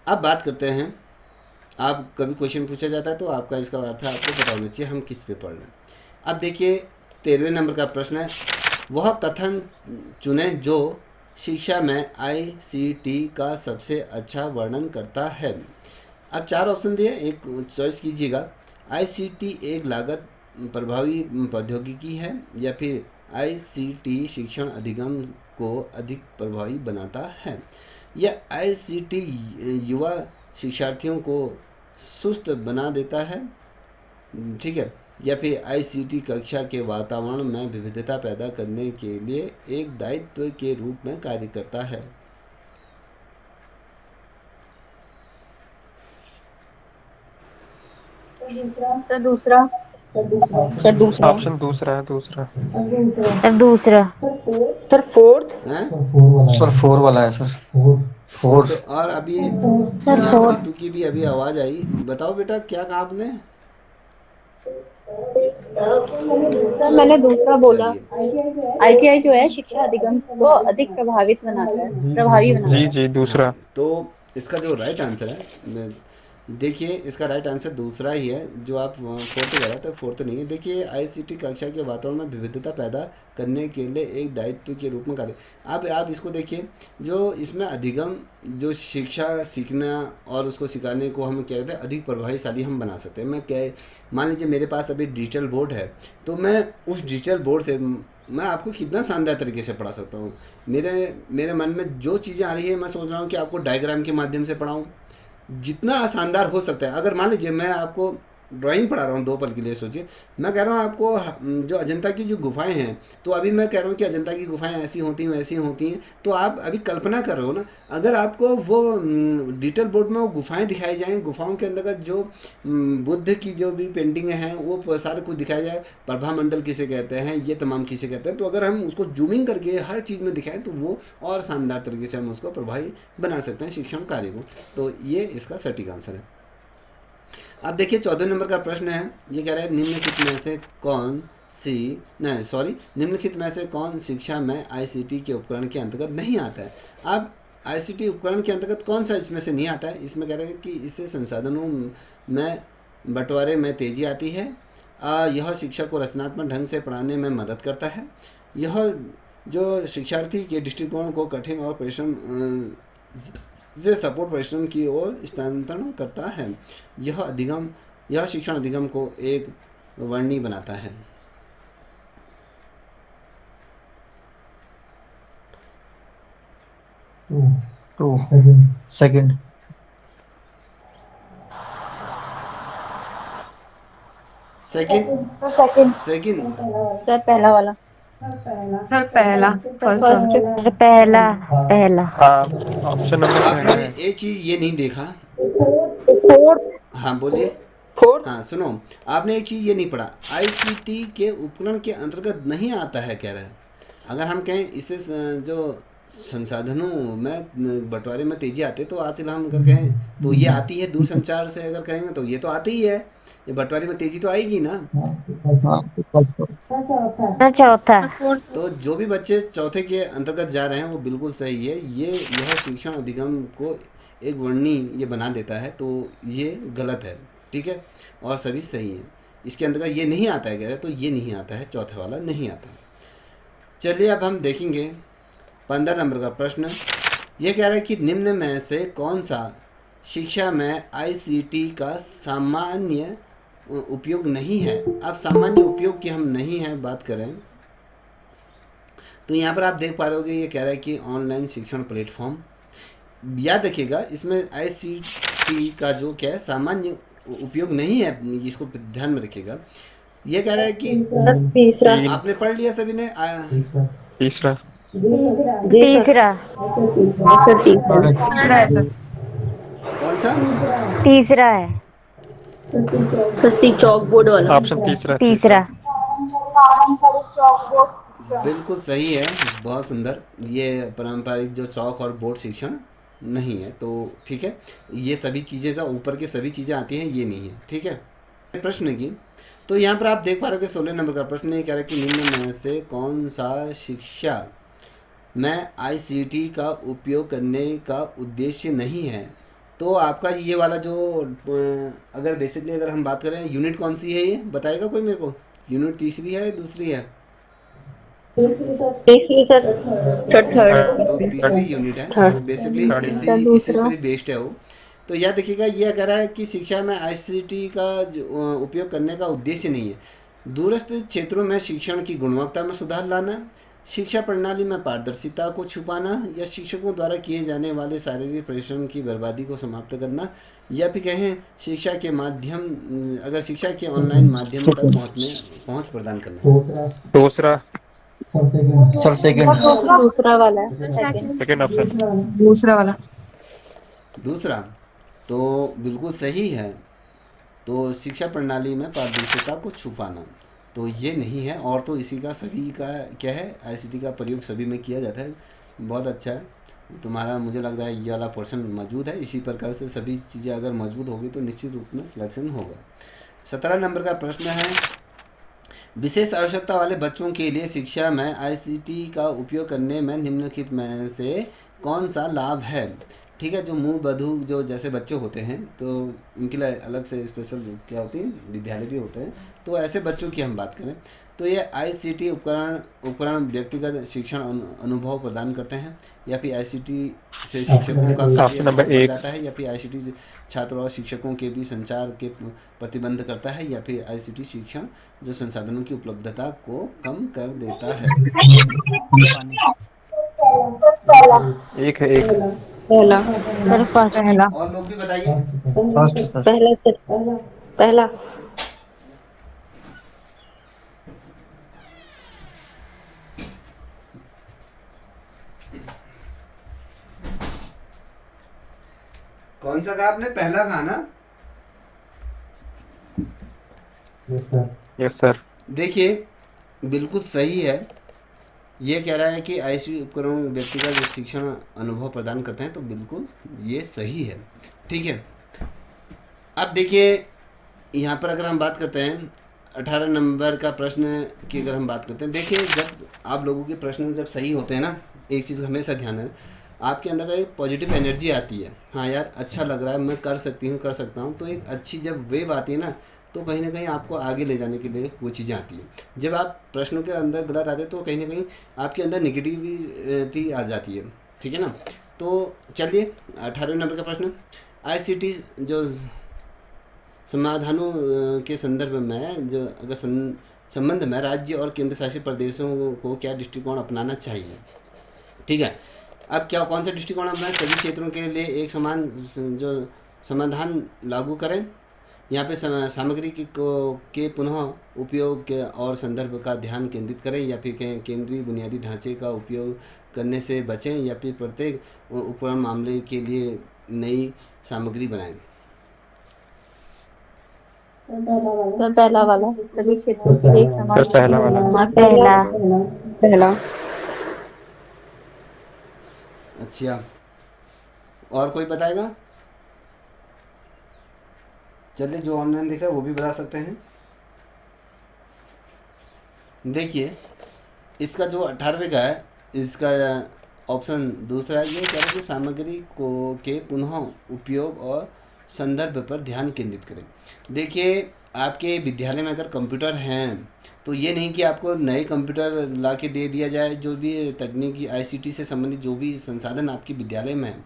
अब बात करते हैं, आप कभी क्वेश्चन पूछा जाता है तो आपका इसका अर्थ आपको पता होना चाहिए हम किस पे पढ़ रहे हैं। अब देखिए 13वें नंबर का प्रश्न है, वह कथन चुने जो शिक्षा में ICT का सबसे अच्छा वर्णन करता है। अब 4 ऑप्शन दिए, एक चॉइस कीजिएगा। ICT एक लागत प्रभावी प्रौद्योगिकी है, या फिर ICT शिक्षण अधिगम को अधिक प्रभावी बनाता है, या ICT युवा शिक्षार्थियों को सुस्त बना देता है। ठीक है, या फिर ICT कक्षा के वातावरण में विविधता पैदा करने के लिए एक दायित्व के रूप में कार्य करता है। सर दूसरा। सर दूसरा। ऑप्शन दूसरा है, दूसरा। सर दूसरा। Sir fourth. हैं? सर 4 वाला है सर, 4। तो और अभी सर यहाँ पर 4। रितु की भी अभी आवाज़ आई। बताओ बेटा क्या कहा आपने? सर मैंने दूसरा बोला। चलिए, ITI जो है शिक्षा अधिगम को अधिक प्रभावित बनाता है, प्रभावी बनाता जी है। जी, हाँ, दूसरा। तो इसका जो राइट आंसर है, देखिए इसका राइट आंसर दूसरा ही है। जो आप फोर्थ कह रहे थे, फोर्थ नहीं है। देखिए ICT कक्षा के वातावरण में विविधता पैदा करने के लिए एक दायित्व के रूप में कार्य। अब आप इसको देखिए, जो इसमें अधिगम, जो शिक्षा सीखना और उसको सिखाने को हम क्या कहते हैं, अधिक प्रभावशाली हम बना सकते हैं। मैं क्या, मान लीजिए मेरे पास अभी डिजिटल बोर्ड है, तो मैं उस डिजिटल बोर्ड से मैं आपको कितना शानदार तरीके से पढ़ा सकता हूँ। मेरे मन में जो चीज़ें आ रही है, मैं सोच रहा हूँ कि आपको डायग्राम के माध्यम से पढ़ाऊँ, जितना शानदार हो सकता है। अगर मान लीजिए मैं आपको ड्राइंग पढ़ा रहा हूँ 2 पल के लिए, सोचिए मैं कह रहा हूँ आपको जो अजंता की जो गुफाएं हैं, तो अभी मैं कह रहा हूँ कि अजंता की गुफाएं ऐसी होती हैं वैसी होती हैं, तो आप अभी कल्पना कर रहे हो ना। अगर आपको वो डिजिटल बोर्ड में वो गुफाएं दिखाई जाएँ, गुफाओं के अंतर्गत जो बुद्ध की जो भी पेंटिंग हैं वो सारे कुछ दिखाया जाए, प्रभा मंडल किसे कहते हैं, ये तमाम किसे कहते हैं, तो अगर हम उसको जूमिंग करके हर चीज़ में दिखाएं तो वो और शानदार तरीके से हम उसको प्रभावी बना सकते हैं शिक्षण कार्य को। तो ये इसका सटीक आंसर है। अब देखिए 14 नंबर का प्रश्न है, ये कह रहा है निम्नलिखित में से कौन शिक्षा में ICT के उपकरण के अंतर्गत नहीं आता है। अब ICT उपकरण के अंतर्गत कौन सा इसमें से नहीं आता है? इसमें कह रहे हैं कि इससे संसाधनों में बंटवारे में तेजी आती है, यह शिक्षा को रचनात्मक ढंग से पढ़ाने में मदद करता है, यह जो शिक्षार्थी के दृष्टिकोण को कठिन और परिश्रम से सपोर्ट परिश्रम की ओर स्थानांतरण करता है, यह शिक्षण अधिगम को एक वर्णी बनाता है। To second. सेकंड सर पहला वाला। सर पहला, फर्स्ट वन। सर पहला। हाँ, ऑप्शन नंबर आपने पहला है। एक चीज़ ये नहीं देखा। फोर्थ। हाँ बोलिए। फोर्थ। हाँ सुनो, आपने एक चीज़ ये नहीं पढ़ा, ICT के उपकरण के अंतर्गत नहीं आता है कह रहे हैं। अगर हम कहें इससे जो संसाधनों में बंटवारे में तेजी आती है, तो आजकल हम अगर कहें तो ये आती है, दूरसंचार से अगर कहेंगे तो ये तो आती ही है, ये बंटवारे में तेजी तो आएगी ना। सर चौथा। तो जो भी बच्चे चौथे के अंतर्गत जा रहे हैं वो बिल्कुल सही है। यह शिक्षण अधिगम को एक वर्णी ये बना देता है, तो ये गलत है। ठीक है, और सभी सही है। इसके अंतर्गत ये नहीं आता है कह रहे, तो ये नहीं आता है, चौथे वाला नहीं आता। चलिए अब हम देखेंगे 15 नंबर का प्रश्न। ये कह रहा है कि निम्न में से कौन सा शिक्षा में ICT का सामान्य उपयोग नहीं है। अब सामान्य उपयोग की हम नहीं है बात करें तो यहाँ पर आप देख पा रहे होगे ये कह रहा है कि ऑनलाइन शिक्षण प्लेटफॉर्म। याद रखिएगा इसमें ICT का जो क्या है सामान्य उपयोग नहीं है, इसको ध्यान में रखिएगा। ये कह रहा है कि तीसरा आपने पढ़ लिया सभी ने तीसरा तीसरा सर तीसरा तीसरा है सर। कौन सा? तीसरा है। सर चौक बोर्ड वाला ऑप्शन तीसरा तीसरा पारंपरिक चौक बोर्ड बिल्कुल सही है, बहुत सुंदर। ये पारंपरिक जो चौक और बोर्ड शिक्षण नहीं है, तो ठीक है। ये सभी चीज़ें तो ऊपर के सभी चीज़ें आती हैं, ये नहीं है, ठीक है। प्रश्न की तो यहाँ पर आप देख पा रहे हो कि 16 नंबर का प्रश्न ये कह रहा है कि निम्न में से कौन सा शिक्षा में ICT का उपयोग करने का उद्देश्य नहीं है। तो आपका ये वाला जो अगर बेसिकली अगर हम बात करें यूनिट कौन सी है, ये बताएगा कोई मेरे को? यूनिट तीसरी है दूसरी है? तीसरी सर थर्ड तो तीसरी यूनिट है, तो बेसिकली इसी पर बेस्ड है वो। तो यह देखिएगा ये कह रहा है कि शिक्षा में ICT का उपयोग करने का उद्देश्य नहीं है दूरस्थ क्षेत्रों में शिक्षण की गुणवत्ता में सुधार लाना, शिक्षा प्रणाली में पारदर्शिता को छुपाना, या शिक्षकों द्वारा किए जाने वाले शारीरिक परिश्रम की बर्बादी को समाप्त करना, या फिर कहें शिक्षा के माध्यम अगर शिक्षा के ऑनलाइन माध्यम तक पहुंच प्रदान करना। दूसरा सर सेकंड दूसरा वाला सेकंड ऑप्शन दूसरा वाला। दूसरा तो बिल्कुल सही है। तो शिक्षा प्रणाली में पारदर्शिता को छुपाना तो ये नहीं है, और तो इसी का सभी का क्या है ICT का प्रयोग सभी में किया जाता है। बहुत अच्छा है तुम्हारा, मुझे लग रहा है ये वाला पोर्शन मौजूद है। इसी प्रकार से सभी चीज़ें अगर मौजूद होगी तो निश्चित रूप में सिलेक्शन होगा। 17 नंबर का प्रश्न है विशेष आवश्यकता वाले बच्चों के लिए शिक्षा में ICT का उपयोग करने में निम्नलिखित में से कौन सा लाभ है। ठीक है, जो मुँह बधू जो जैसे बच्चे होते हैं तो इनके लिए अलग से स्पेशल क्या होती है विद्यालय भी होते हैं। तो ऐसे बच्चों की हम बात करें तो ये ICT उपकरण व्यक्तिगत शिक्षण अनुभव प्रदान करते हैं, या फिर ICT से शिक्षकों का कार्य बढ़ जाता है, या फिर ICT छात्रों और शिक्षकों के बीच संचार के प्रतिबंध करता है, या फिर ICT शिक्षण जो संसाधनों की उपलब्धता को कम कर देता है। एक है एक पहला सर फर्स्ट। पहला और लोग भी बताइए। फर्स्ट सर पहला कौन सा कहा आपने? पहला कहा ना? Yes sir. देखिए बिल्कुल सही है। ये कह रहा है कि ICT उपकरण व्यक्तिगत शिक्षण अनुभव प्रदान करते हैं, तो बिल्कुल ये सही है। ठीक है, अब देखिए यहाँ पर अगर हम बात करते हैं 18 नंबर का प्रश्न की अगर हम बात करते हैं, देखिए जब आप लोगों के प्रश्न जब सही होते हैं ना, एक चीज़ हमेशा ध्यान है, आपके अंदर का एक पॉजिटिव एनर्जी आती है। हाँ यार अच्छा लग रहा है, मैं कर सकती हूँ, कर सकता हूँ। तो एक अच्छी जब वेव आती है ना, तो कहीं ना कहीं आपको आगे ले जाने के लिए वो चीज़ें आती हैं। जब आप प्रश्नों के अंदर गलत आते हैं तो कहीं ना कहीं आपके अंदर निगेटिविटी आ जाती है। ठीक है ना? तो चलिए 18 नंबर का प्रश्न, ICT जो समाधानों के संदर्भ में जो अगर संबंध में राज्य और केंद्र शासित प्रदेशों को क्या दृष्टिकोण अपनाना चाहिए। ठीक है, अब क्या कौन सा दृष्टिकोण अपनाएं? सभी क्षेत्रों के लिए एक समान जो समाधान लागू करें, यहाँ पे सामग्री के पुनः उपयोग के और संदर्भ का ध्यान केंद्रित करें, या फिर केंद्रीय बुनियादी ढांचे का उपयोग करने से बचें, या फिर प्रत्येक उपकरण मामले के लिए नई सामग्री बनाएं। सर पहला वाला सभी क्षेत्रों के लिए एक समान सर पहला वाला पहला अच्छा, और कोई बताएगा? चलिए जो ऑनलाइन देख रहा है वो भी बता सकते हैं। देखिए इसका जो 18वें का है, इसका ऑप्शन दूसरा है। ये कह रहे हैं कि सामग्री को के पुनः उपयोग और संदर्भ पर ध्यान केंद्रित करें। देखिए आपके विद्यालय में अगर कंप्यूटर हैं तो ये नहीं कि आपको नए कंप्यूटर ला के दे दिया जाए। जो भी तकनीकी ICT से संबंधित जो भी संसाधन आपके विद्यालय में है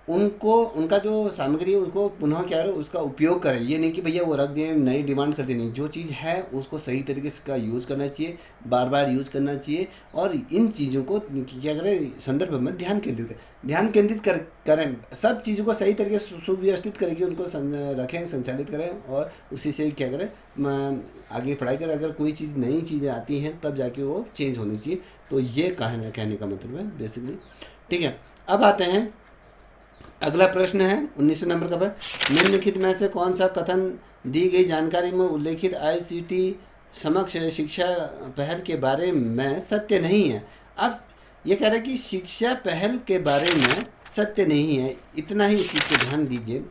उनको उनका जो सामग्री है उनको पुनः क्या है उसका उपयोग करें। ये नहीं कि भैया वो रख दिए नई डिमांड कर दी, नहीं, जो चीज़ है उसको सही तरीके से का यूज़ करना चाहिए, बार बार यूज़ करना चाहिए और इन चीज़ों को क्या करें संदर्भ में ध्यान केंद्रित करें, सब चीज़ों को सही तरीके से सुव्यवस्थित करके उनको रखें, संचालित करें और उसी से क्या करें आगे पढ़ाई करें। अगर कोई चीज़ नई चीज़ें आती हैं तब जाके वो चेंज होनी चाहिए। तो ये कहने का मतलब है बेसिकली। ठीक है, अब आते हैं अगला प्रश्न है 19 नंबर का प्रश्न। निम्नलिखित में से कौन सा कथन दी गई जानकारी में उल्लेखित आईसीटी समक्ष शिक्षा पहल के बारे में सत्य नहीं है। अब ये कह रहा है कि शिक्षा पहल के बारे में सत्य नहीं है, इतना ही इस चीज़ को ध्यान दीजिए।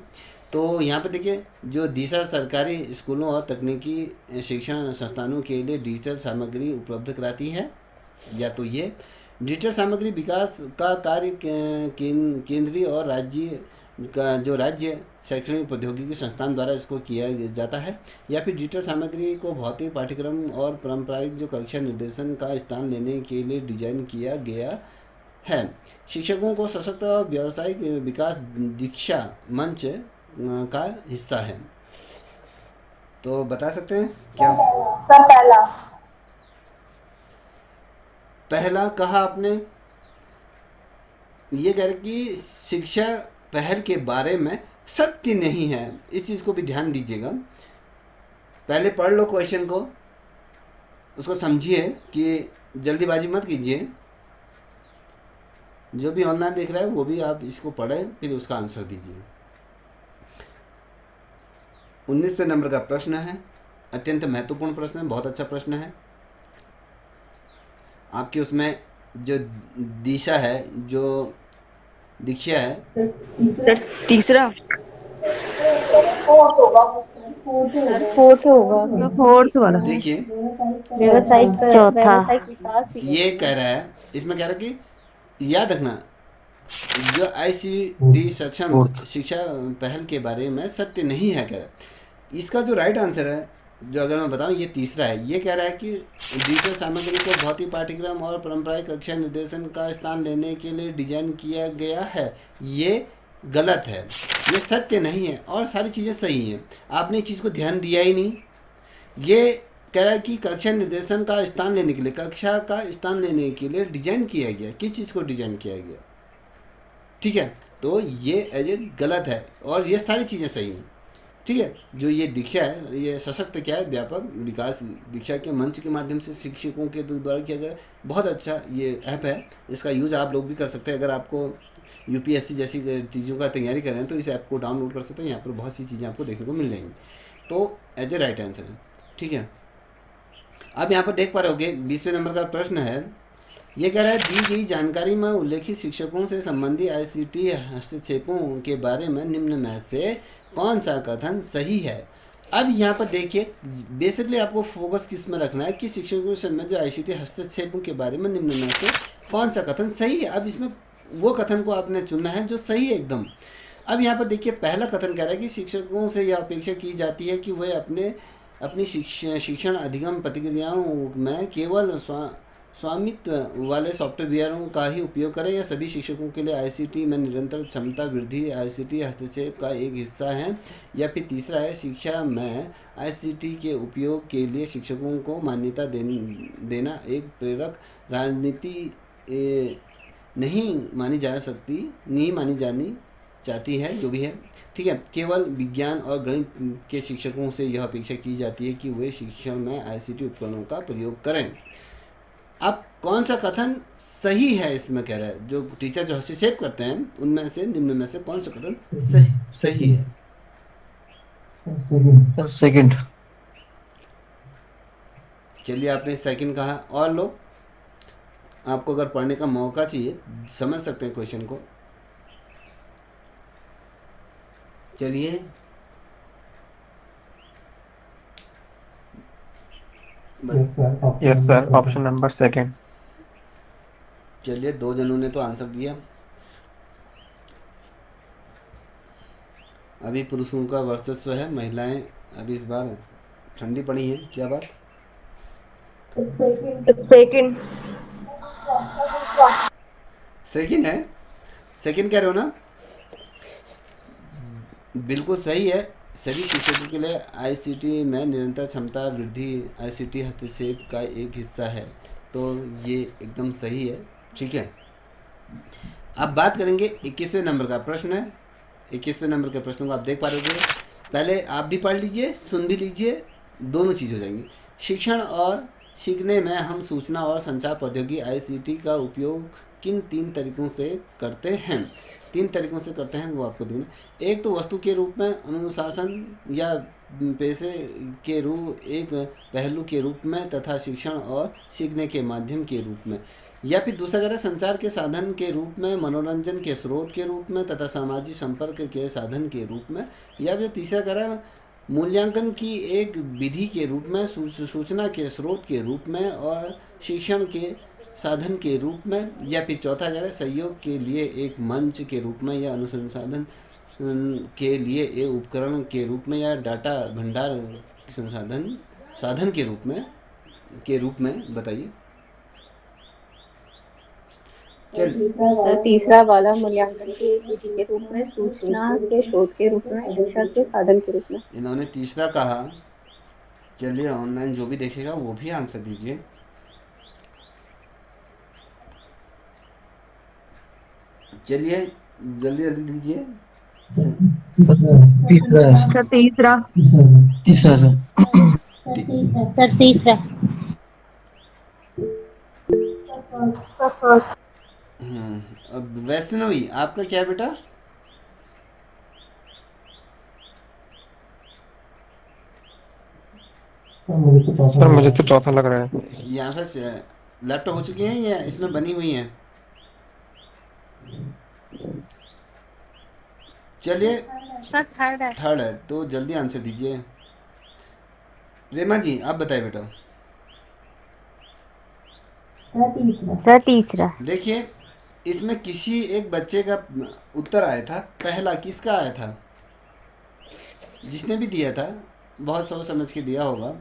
तो यहाँ पर देखिए, जो दिशा सरकारी स्कूलों और तकनीकी शिक्षण संस्थानों के लिए डिजिटल सामग्री उपलब्ध कराती है, या तो ये डिजिटल सामग्री विकास का कार्य केंद्रीय और राज्य का जो राज्य शैक्षणिक प्रौद्योगिकी संस्थान द्वारा इसको किया जाता है, या फिर डिजिटल सामग्री को भौतिक पाठ्यक्रम और पारंपरिक जो कक्षा निर्देशन का स्थान लेने के लिए डिजाइन किया गया है। शिक्षकों को सशक्त और व्यावसायिक विकास दीक्षा मंच का हिस्सा है। तो बता सकते हैं क्या? सर पहला। पहला कहा आपने, ये कह रहे कि शिक्षा पहल के बारे में सत्य नहीं है, इस चीज़ को भी ध्यान दीजिएगा। पहले पढ़ लो क्वेश्चन को, उसको समझिए कि जल्दीबाजी मत कीजिए। जो भी ऑनलाइन देख रहा है वो भी आप इसको पढ़ें, फिर उसका आंसर दीजिए। 19 नंबर का प्रश्न है, अत्यंत महत्वपूर्ण प्रश्न है, बहुत अच्छा प्रश्न है। आपकी उसमें जो दिशा है, जो दीक्षा है, तीसरा फोर्थ होगा। फोर्थ वाला देखिए व्यावसायिक विकास भी ये कह रहा है, इसमें कह रहा है कि याद रखना जो आईसीटी सक्षम शिक्षा पहल के बारे में सत्य नहीं है, कह रहा है। इसका जो राइट आंसर है, जो अगर मैं बताऊं, ये तीसरा है। ये कह रहा है कि डिजिटल सामग्री को भौतिक पाठ्यक्रम और पारंपरिक कक्षा निर्देशन का स्थान लेने के लिए डिजाइन किया गया है। ये गलत है, ये सत्य नहीं है और सारी चीज़ें सही हैं। आपने इस चीज़ को ध्यान दिया ही नहीं। ये कह रहा है कि कक्षा निर्देशन का स्थान लेने के लिए, कक्षा का स्थान लेने के लिए डिजाइन किया गया। किस चीज़ को डिजाइन किया गया? ठीक है, तो ये गलत है और ये सारी चीज़ें सही हैं। ठीक है, जो ये दीक्षा है, ये सशक्त क्या है, व्यापक विकास दीक्षा के मंच के माध्यम से शिक्षकों के द्वारा किया गया। बहुत अच्छा ये ऐप है, इसका यूज़ आप लोग भी कर सकते हैं। अगर आपको यूपीएससी जैसी चीज़ों का तैयारी कर रहे हैं तो इस ऐप को डाउनलोड कर सकते हैं। यहाँ पर बहुत सी चीज़ें आपको देखने को मिल जाएंगी। तो एज ए राइट आंसर है। ठीक है, अब यहाँ पर देख पा रहे होगे 20वें नंबर का प्रश्न है। ये कह रहा है दी गई जानकारी में उल्लेखित शिक्षकों से संबंधित आईसीटी हस्तक्षेपों के बारे में निम्न में से कौन सा कथन सही है? अब यहाँ पर देखिए, बेसिकली आपको फोकस किस में रखना है कि शिक्षकों से जो आईसीटी हस्तक्षेपों के बारे में निम्न में से कौन सा कथन सही है। अब इसमें वो कथन को आपने चुनना है जो सही है एकदम। अब यहाँ पर देखिए, पहला कथन कह रहा है कि शिक्षकों से यह अपेक्षा की जाती है कि वह अपनी शिक्षण अधिगम प्रतिक्रियाओं में केवल स्वामित्व वाले सॉफ्टवेयरों का ही उपयोग करें, या सभी शिक्षकों के लिए आईसीटी में निरंतर क्षमता वृद्धि आईसीटी हस्तक्षेप का एक हिस्सा है। या फिर तीसरा है, शिक्षा में आईसीटी के उपयोग के लिए शिक्षकों को मान्यता देना एक प्रेरक राजनीति नहीं मानी जानी चाहती है, जो भी है। ठीक है, केवल विज्ञान और गणित के शिक्षकों से यह अपेक्षा की जाती है कि वे शिक्षण में आईसीटी उपकरणों का प्रयोग करें। अब कौन सा कथन सही है इसमें कह रहा है, जो टीचर जो हस्तक्षेप करते हैं उनमें से निम्न में से कौन सा कथन सही है? सेकंड। चलिए, आपने सेकंड कहा। और लोग, आपको अगर पढ़ने का मौका चाहिए, समझ सकते हैं क्वेश्चन को। चलिए, yes sir, option number second. चलिए, 2 जनों ने तो आंसर दिया। अभी पुरुषों का वर्चस्व है, महिलाएं अभी इस बार ठंडी पड़ी हैं। क्या बात? सेकंड। सेकंड है? सेकंड कह रहे हो ना? बिल्कुल सही है। सभी शिक्षकों के लिए आईसीटी में निरंतर क्षमता वृद्धि आईसीटी हस्तक्षेप का एक हिस्सा है। तो ये एकदम सही है। ठीक है, अब बात करेंगे 21वें नंबर का प्रश्न है। 21वें नंबर के प्रश्नों को आप देख पा रहे होंगे। पहले आप भी पढ़ लीजिए, सुन भी लीजिए, दोनों चीज़ हो जाएंगी। शिक्षण और सीखने में हम सूचना और संचार प्रौद्योगिकी आईसीटी का उपयोग किन 3 तरीकों से करते हैं। 3 तरीकों से करते हैं वो आपको देखना। एक तो वस्तु के रूप में, अनुशासन या पेशे के रूप, एक पहलू के रूप में, तथा शिक्षण और सीखने के माध्यम के रूप में। या फिर दूसरा कह रहा है संचार के साधन के रूप में, मनोरंजन के स्रोत के रूप में, तथा सामाजिक संपर्क के साधन के रूप में। या फिर तीसरा कह रहा है मूल्यांकन की एक विधि के रूप में, सूचना के स्रोत के रूप में और शिक्षण के साधन के रूप में। या फिर चौथा कह रहा है सहयोग के लिए एक मंच के रूप में, या अनुसंधान के लिए एक उपकरण के रूप में, या डाटा भंडार संसाधन साधन के रूप में बताइए। चल सर तीसरा वाला मूल्यांकन की एक विधि के रूप में, सूचना के स्रोत के रूप में, शिक्षा के साधन के रूप में। इन्होंने तीसरा कहा। चलिए ऑनलाइन जो भी देखेगा वो भी आंसर दीजिए। चलिए जल्दी जल्दी दीजिए। तीसरा है। सर तीसरा। तीसरा सर। सर तीसरा। अब वैष्णवी आपका क्या है बेटा? सर मुझे तो चौथा लग रहा है। यहाँ पे लैपटॉप हो चुकी हैं या इसमें बनी हुई हैं? चलिए सर थर्ड है। थर्ड है, तो जल्दी आंसर दीजिए। रेमा जी आप बताइए बेटा। सर तीसरा। देखिए इसमें किसी एक बच्चे का उत्तर आया था, पहला किसका आया था? जिसने भी दिया था बहुत सोच समझ के दिया होगा,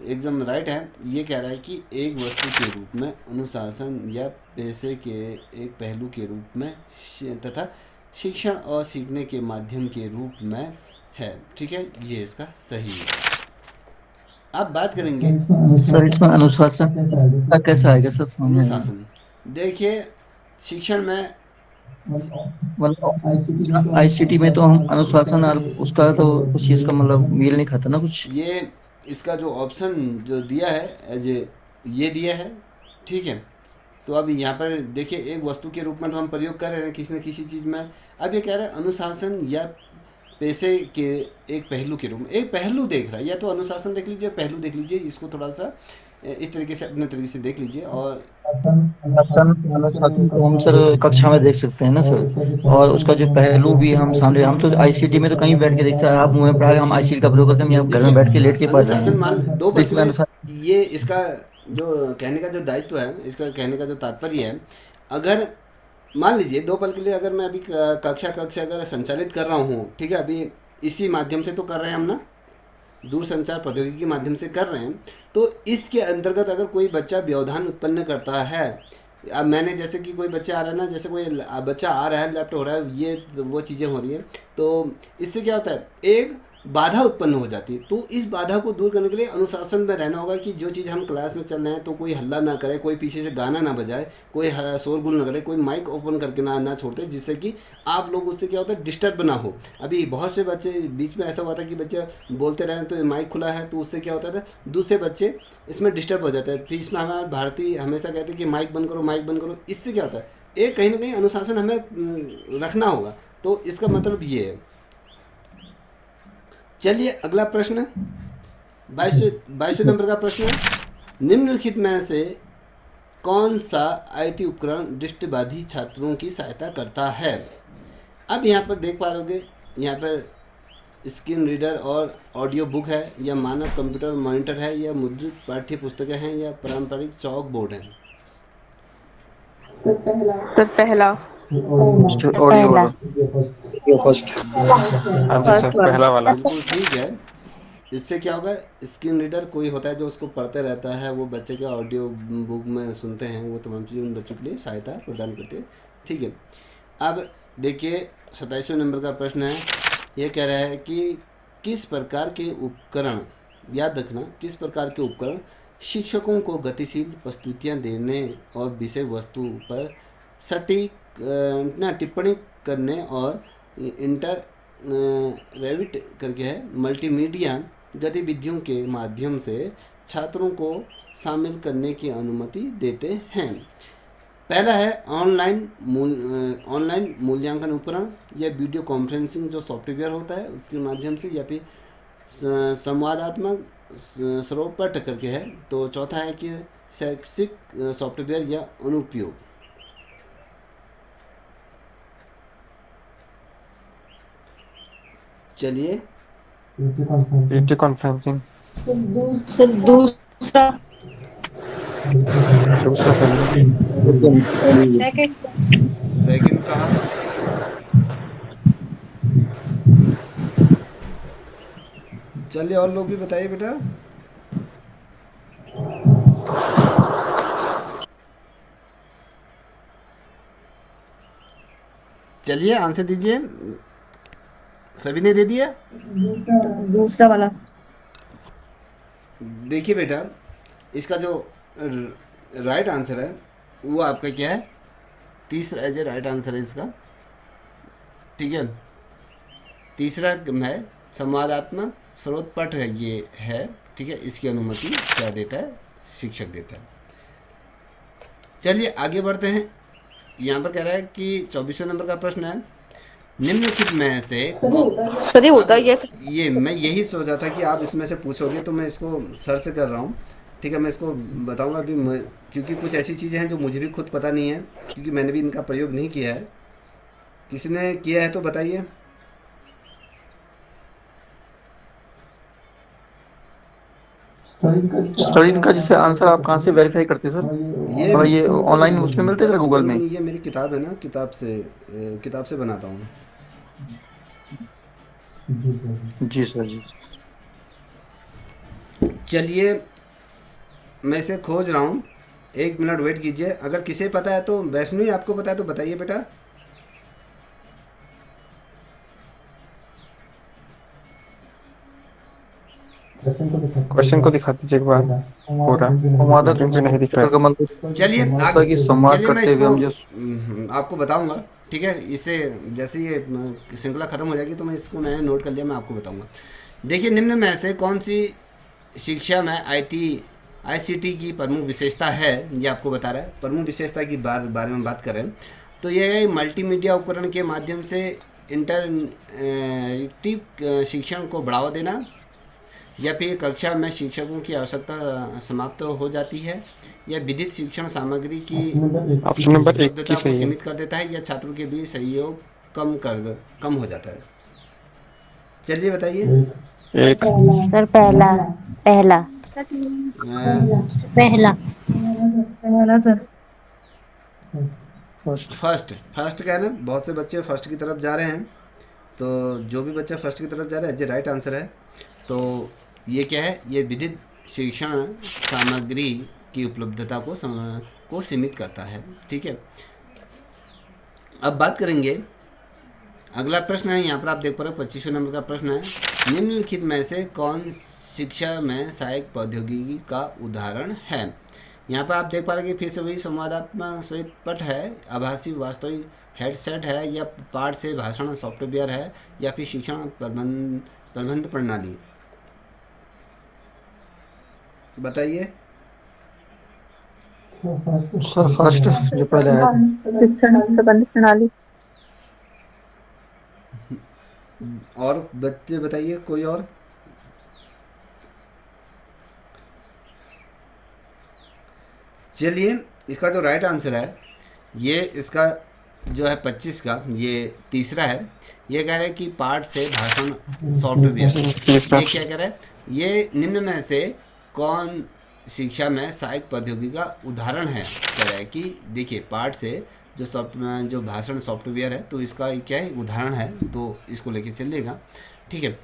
एकदम राइट है। ये कह रहा है कि एक वस्तु के रूप में, अनुशासन या पेशे के एक पहलू के रूप में, तथा शिक्षण और सीखने के माध्यम के रूप में है। ठीक है, ये इसका सही है। अब बात करेंगे सर इसमें अनुशासन का कैसा आएगा सर? समझ में नहीं आया। अनुशासन। देखिए शिक्षण में मतलब आईसीटी में तो हम अनुशासन और उसका तो कुछ चीज का मतलब मेल नहीं खाता ना कुछ। ये इसका जो ऑप्शन जो दिया है एज ये दिया है। ठीक है, तो अब यहाँ पर देखिए एक वस्तु के रूप में तो हम प्रयोग कर रहे हैं किसी न किसी चीज़ में। अब ये कह रहा है अनुशासन या पैसे के एक पहलू के रूप में, एक पहलू देख रहा है, या तो अनुशासन देख लीजिए, पहलू देख लीजिए। इसको थोड़ा सा इस तरीके से अपने तरीके से देख लीजिए। और अनुशासन को हम सर कक्षा में देख सकते हैं ना सर, और उसका जो पहलू भी हम सामने, हम तो आईसीटी में तो कहीं बैठ के देख सकते हैं। आप मुंह में पढ़ा हम आईसीटी का प्रयोग करते हैं, हम घर में बैठ के लेट के पढ़ रहे अनुशासन मान हैं। दो तो इसमें पल अनुशासन ये इसका जो कहने का जो दायित्व है, इसका कहने का जो तात्पर्य है, अगर मान लीजिए 2 पल के लिए अगर मैं अभी कक्षा अगर संचालित कर रहा हूँ, ठीक है, अभी इसी माध्यम से तो कर रहे हैं हम ना, दूर संचार प्रौद्योगिकी के माध्यम से कर रहे हैं। तो इसके अंतर्गत अगर कोई बच्चा व्यवधान उत्पन्न करता है, अब मैंने जैसे कि कोई बच्चा आ रहा है ना, जैसे कोई बच्चा आ रहा है, लैपटॉप हो रहा है, ये वो चीज़ें हो रही है, तो इससे क्या होता है, एक बाधा उत्पन्न हो जाती है। तो इस बाधा को दूर करने के लिए अनुशासन में रहना होगा कि जो चीज़ हम क्लास में चल रहे हैं तो कोई हल्ला ना करे, कोई पीछे से गाना ना बजाए, कोई शोरगुल ना करे, कोई माइक ओपन करके ना छोड़ते, जिससे कि आप लोग उससे क्या होता है डिस्टर्ब ना हो। अभी बहुत से बच्चे बीच में ऐसा हुआ था कि बच्चे बोलते रहे तो माइक खुला है, तो उससे क्या होता था दूसरे बच्चे इसमें डिस्टर्ब हो जाते हैं। फिर इसमें हमारे भारतीय हमेशा कहते हैं कि माइक बंद करो, माइक बंद करो। इससे क्या होता है, एक कहीं ना कहीं अनुशासन हमें रखना होगा। तो इसका मतलब ये है। चलिए अगला प्रश्न 22 नंबर का प्रश्न है, निम्नलिखित में से कौन सा आईटी उपकरण दृष्टिबाधित छात्रों की सहायता करता है? अब यहाँ पर देख पा रहे, यहाँ पर स्क्रीन रीडर और ऑडियो बुक है, या मानव कंप्यूटर मॉनिटर है, या मुद्रित पाठ्य पुस्तकें हैं, या पारंपरिक चौक बोर्ड है? सर पहला। ऑडियो वाला फर्स्ट। हाँ जी सर, पहला वाला। बिल्कुल ठीक है। इससे क्या होगा, स्क्रीन रीडर कोई होता है जो उसको पढ़ते रहता है, वो बच्चे के ऑडियो बुक में सुनते हैं, वो तमाम चीज़ें उन बच्चों के लिए सहायता प्रदान करते हैं। ठीक है, अब देखिए 27वें नंबर का प्रश्न है, ये कह रहा है कि किस प्रकार के उपकरण, याद रखना, किस प्रकार के उपकरण शिक्षकों को गतिशील प्रस्तुतियाँ देने और विषय वस्तु पर सटीक टिप्पणी करने और इंटररेविट करके है मल्टीमीडिया गतिविधियों के माध्यम से छात्रों को शामिल करने की अनुमति देते हैं। पहला है ऑनलाइन मूल्यांकन उपकरण या वीडियो कॉन्फ्रेंसिंग जो सॉफ्टवेयर होता है उसके माध्यम से, या फिर संवादात्मक स्वरूपट करके है। तो चौथा है कि शैक्षिक सॉफ्टवेयर या अनुप्रयोग। चलिए वीडियो कॉन्फ्रेंसिंग। सर दूसरा। दूसरा पहले। सेकंड कहा। चलिए और लोग भी बताइए बेटा। चलिए आंसर दीजिए। सभी ने दे दिया? दूसरा वाला। देखिए बेटा, इसका जो राइट आंसर है वो आपका क्या है, तीसरा एज ए राइट आंसर है इसका। ठीक है, तीसरा है संवादात्मक स्रोत पठ है, ये है। ठीक है, इसकी अनुमति क्या देता है, शिक्षक देता है। चलिए आगे बढ़ते हैं। यहाँ पर कह रहा है कि 24वें नंबर का प्रश्न है, निम्नलिखित में से सदी होता है ये मैं यही सोचा था कि आप इसमें से पूछोगे, तो मैं इसको सर्च कर रहा हूँ। ठीक है, मैं इसको बताऊंगा अभी, क्योंकि कुछ ऐसी चीज़ें हैं जो मुझे भी खुद पता नहीं है, क्योंकि मैंने भी इनका प्रयोग नहीं किया है। किसी ने किया है तो बताइए। स्टडी का जैसे आंसर आप कहाँ से वेरीफाई करते हैं सर? ये ऑनलाइन उसमें मिलते हैं गूगल में? ये मेरी किताब है ना, किताब से बनाता हूँ। जी सर जी। चलिए मैं इसे खोज रहा हूँ, 1 मिनट वेट कीजिए। अगर किसे पता है तो, वैष्णवी आपको पता है तो बताइए बेटा। क्वेश्चन को दिखा दीजिए एक बार पूरा, स्क्रीन पे नहीं दिख रहा है। चलिए आगे संवाद चलिए मैं करते हुए हम इसको आपको बताऊंगा। ठीक है, इससे जैसे ये श्रृंखला खत्म हो जाएगी तो मैं इसको मैंने नोट कर लिया, मैं आपको बताऊंगा। देखिए, निम्न में से कौन सी शिक्षा में ICT की प्रमुख विशेषता है, ये आपको बता रहा है। प्रमुख विशेषता की बारे में बात करें तो यह है मल्टीमीडिया उपकरण के माध्यम से इंटरएक्टिव शिक्षण को बढ़ावा देना, या फिर कक्षा में शिक्षकों की आवश्यकता समाप्त हो जाती है, या विधित शिक्षण सामग्री की ऑप्शन नंबर 1 उपलब्धता की को सही है। सीमित कर देता है, या छात्रों के बीच सहयोग कम हो जाता है। चलिए बताइए। एक सर पहला पहला पहला वाला सर। फर्स्ट का है ना, बहुत से बच्चे फर्स्ट की तरफ जा रहे हैं, तो जो भी बच्चा फर्स्ट की तरफ जा रहा है ये राइट आंसर है। तो ये क्या है, ये विधित शिक्षण सामग्री की उपलब्धता को सीमित करता है। ठीक है, अब बात करेंगे। अगला प्रश्न है, यहाँ पर आप देख पा रहे हो 25वें नंबर का प्रश्न है, निम्नलिखित में से कौन शिक्षा में सहायक प्रौद्योगिकी का उदाहरण है। यहाँ पर आप देख पा रहे हैं कि फिर से वही संवादात्मक श्वेत पट है, आभासी वास्तविक हेडसेट है, या पाठ से भाषण सॉफ्टवेयर है, या फिर शिक्षण प्रबंध प्रणाली। बताइए। सर फर्स्ट जो पहले आया था। शिक्षण प्रबंध प्रणाली। और बच्चे बताइए, कोई और। चलिए, इसका जो राइट आंसर है, ये इसका जो है 25 का, ये तीसरा है। ये कह रहा है कि पाठ से भाषण सॉफ्टवेयर। ये क्या कह रहा है, ये निम्न में से कौन शिक्षा में सहायक प्रौद्योगिकी का उदाहरण है। कह रहा है कि देखिए, पाठ से जो भाषण सॉफ्टवेयर है, तो इसका क्या है, उदाहरण है, तो इसको लेके चलिएगा। ठीक है।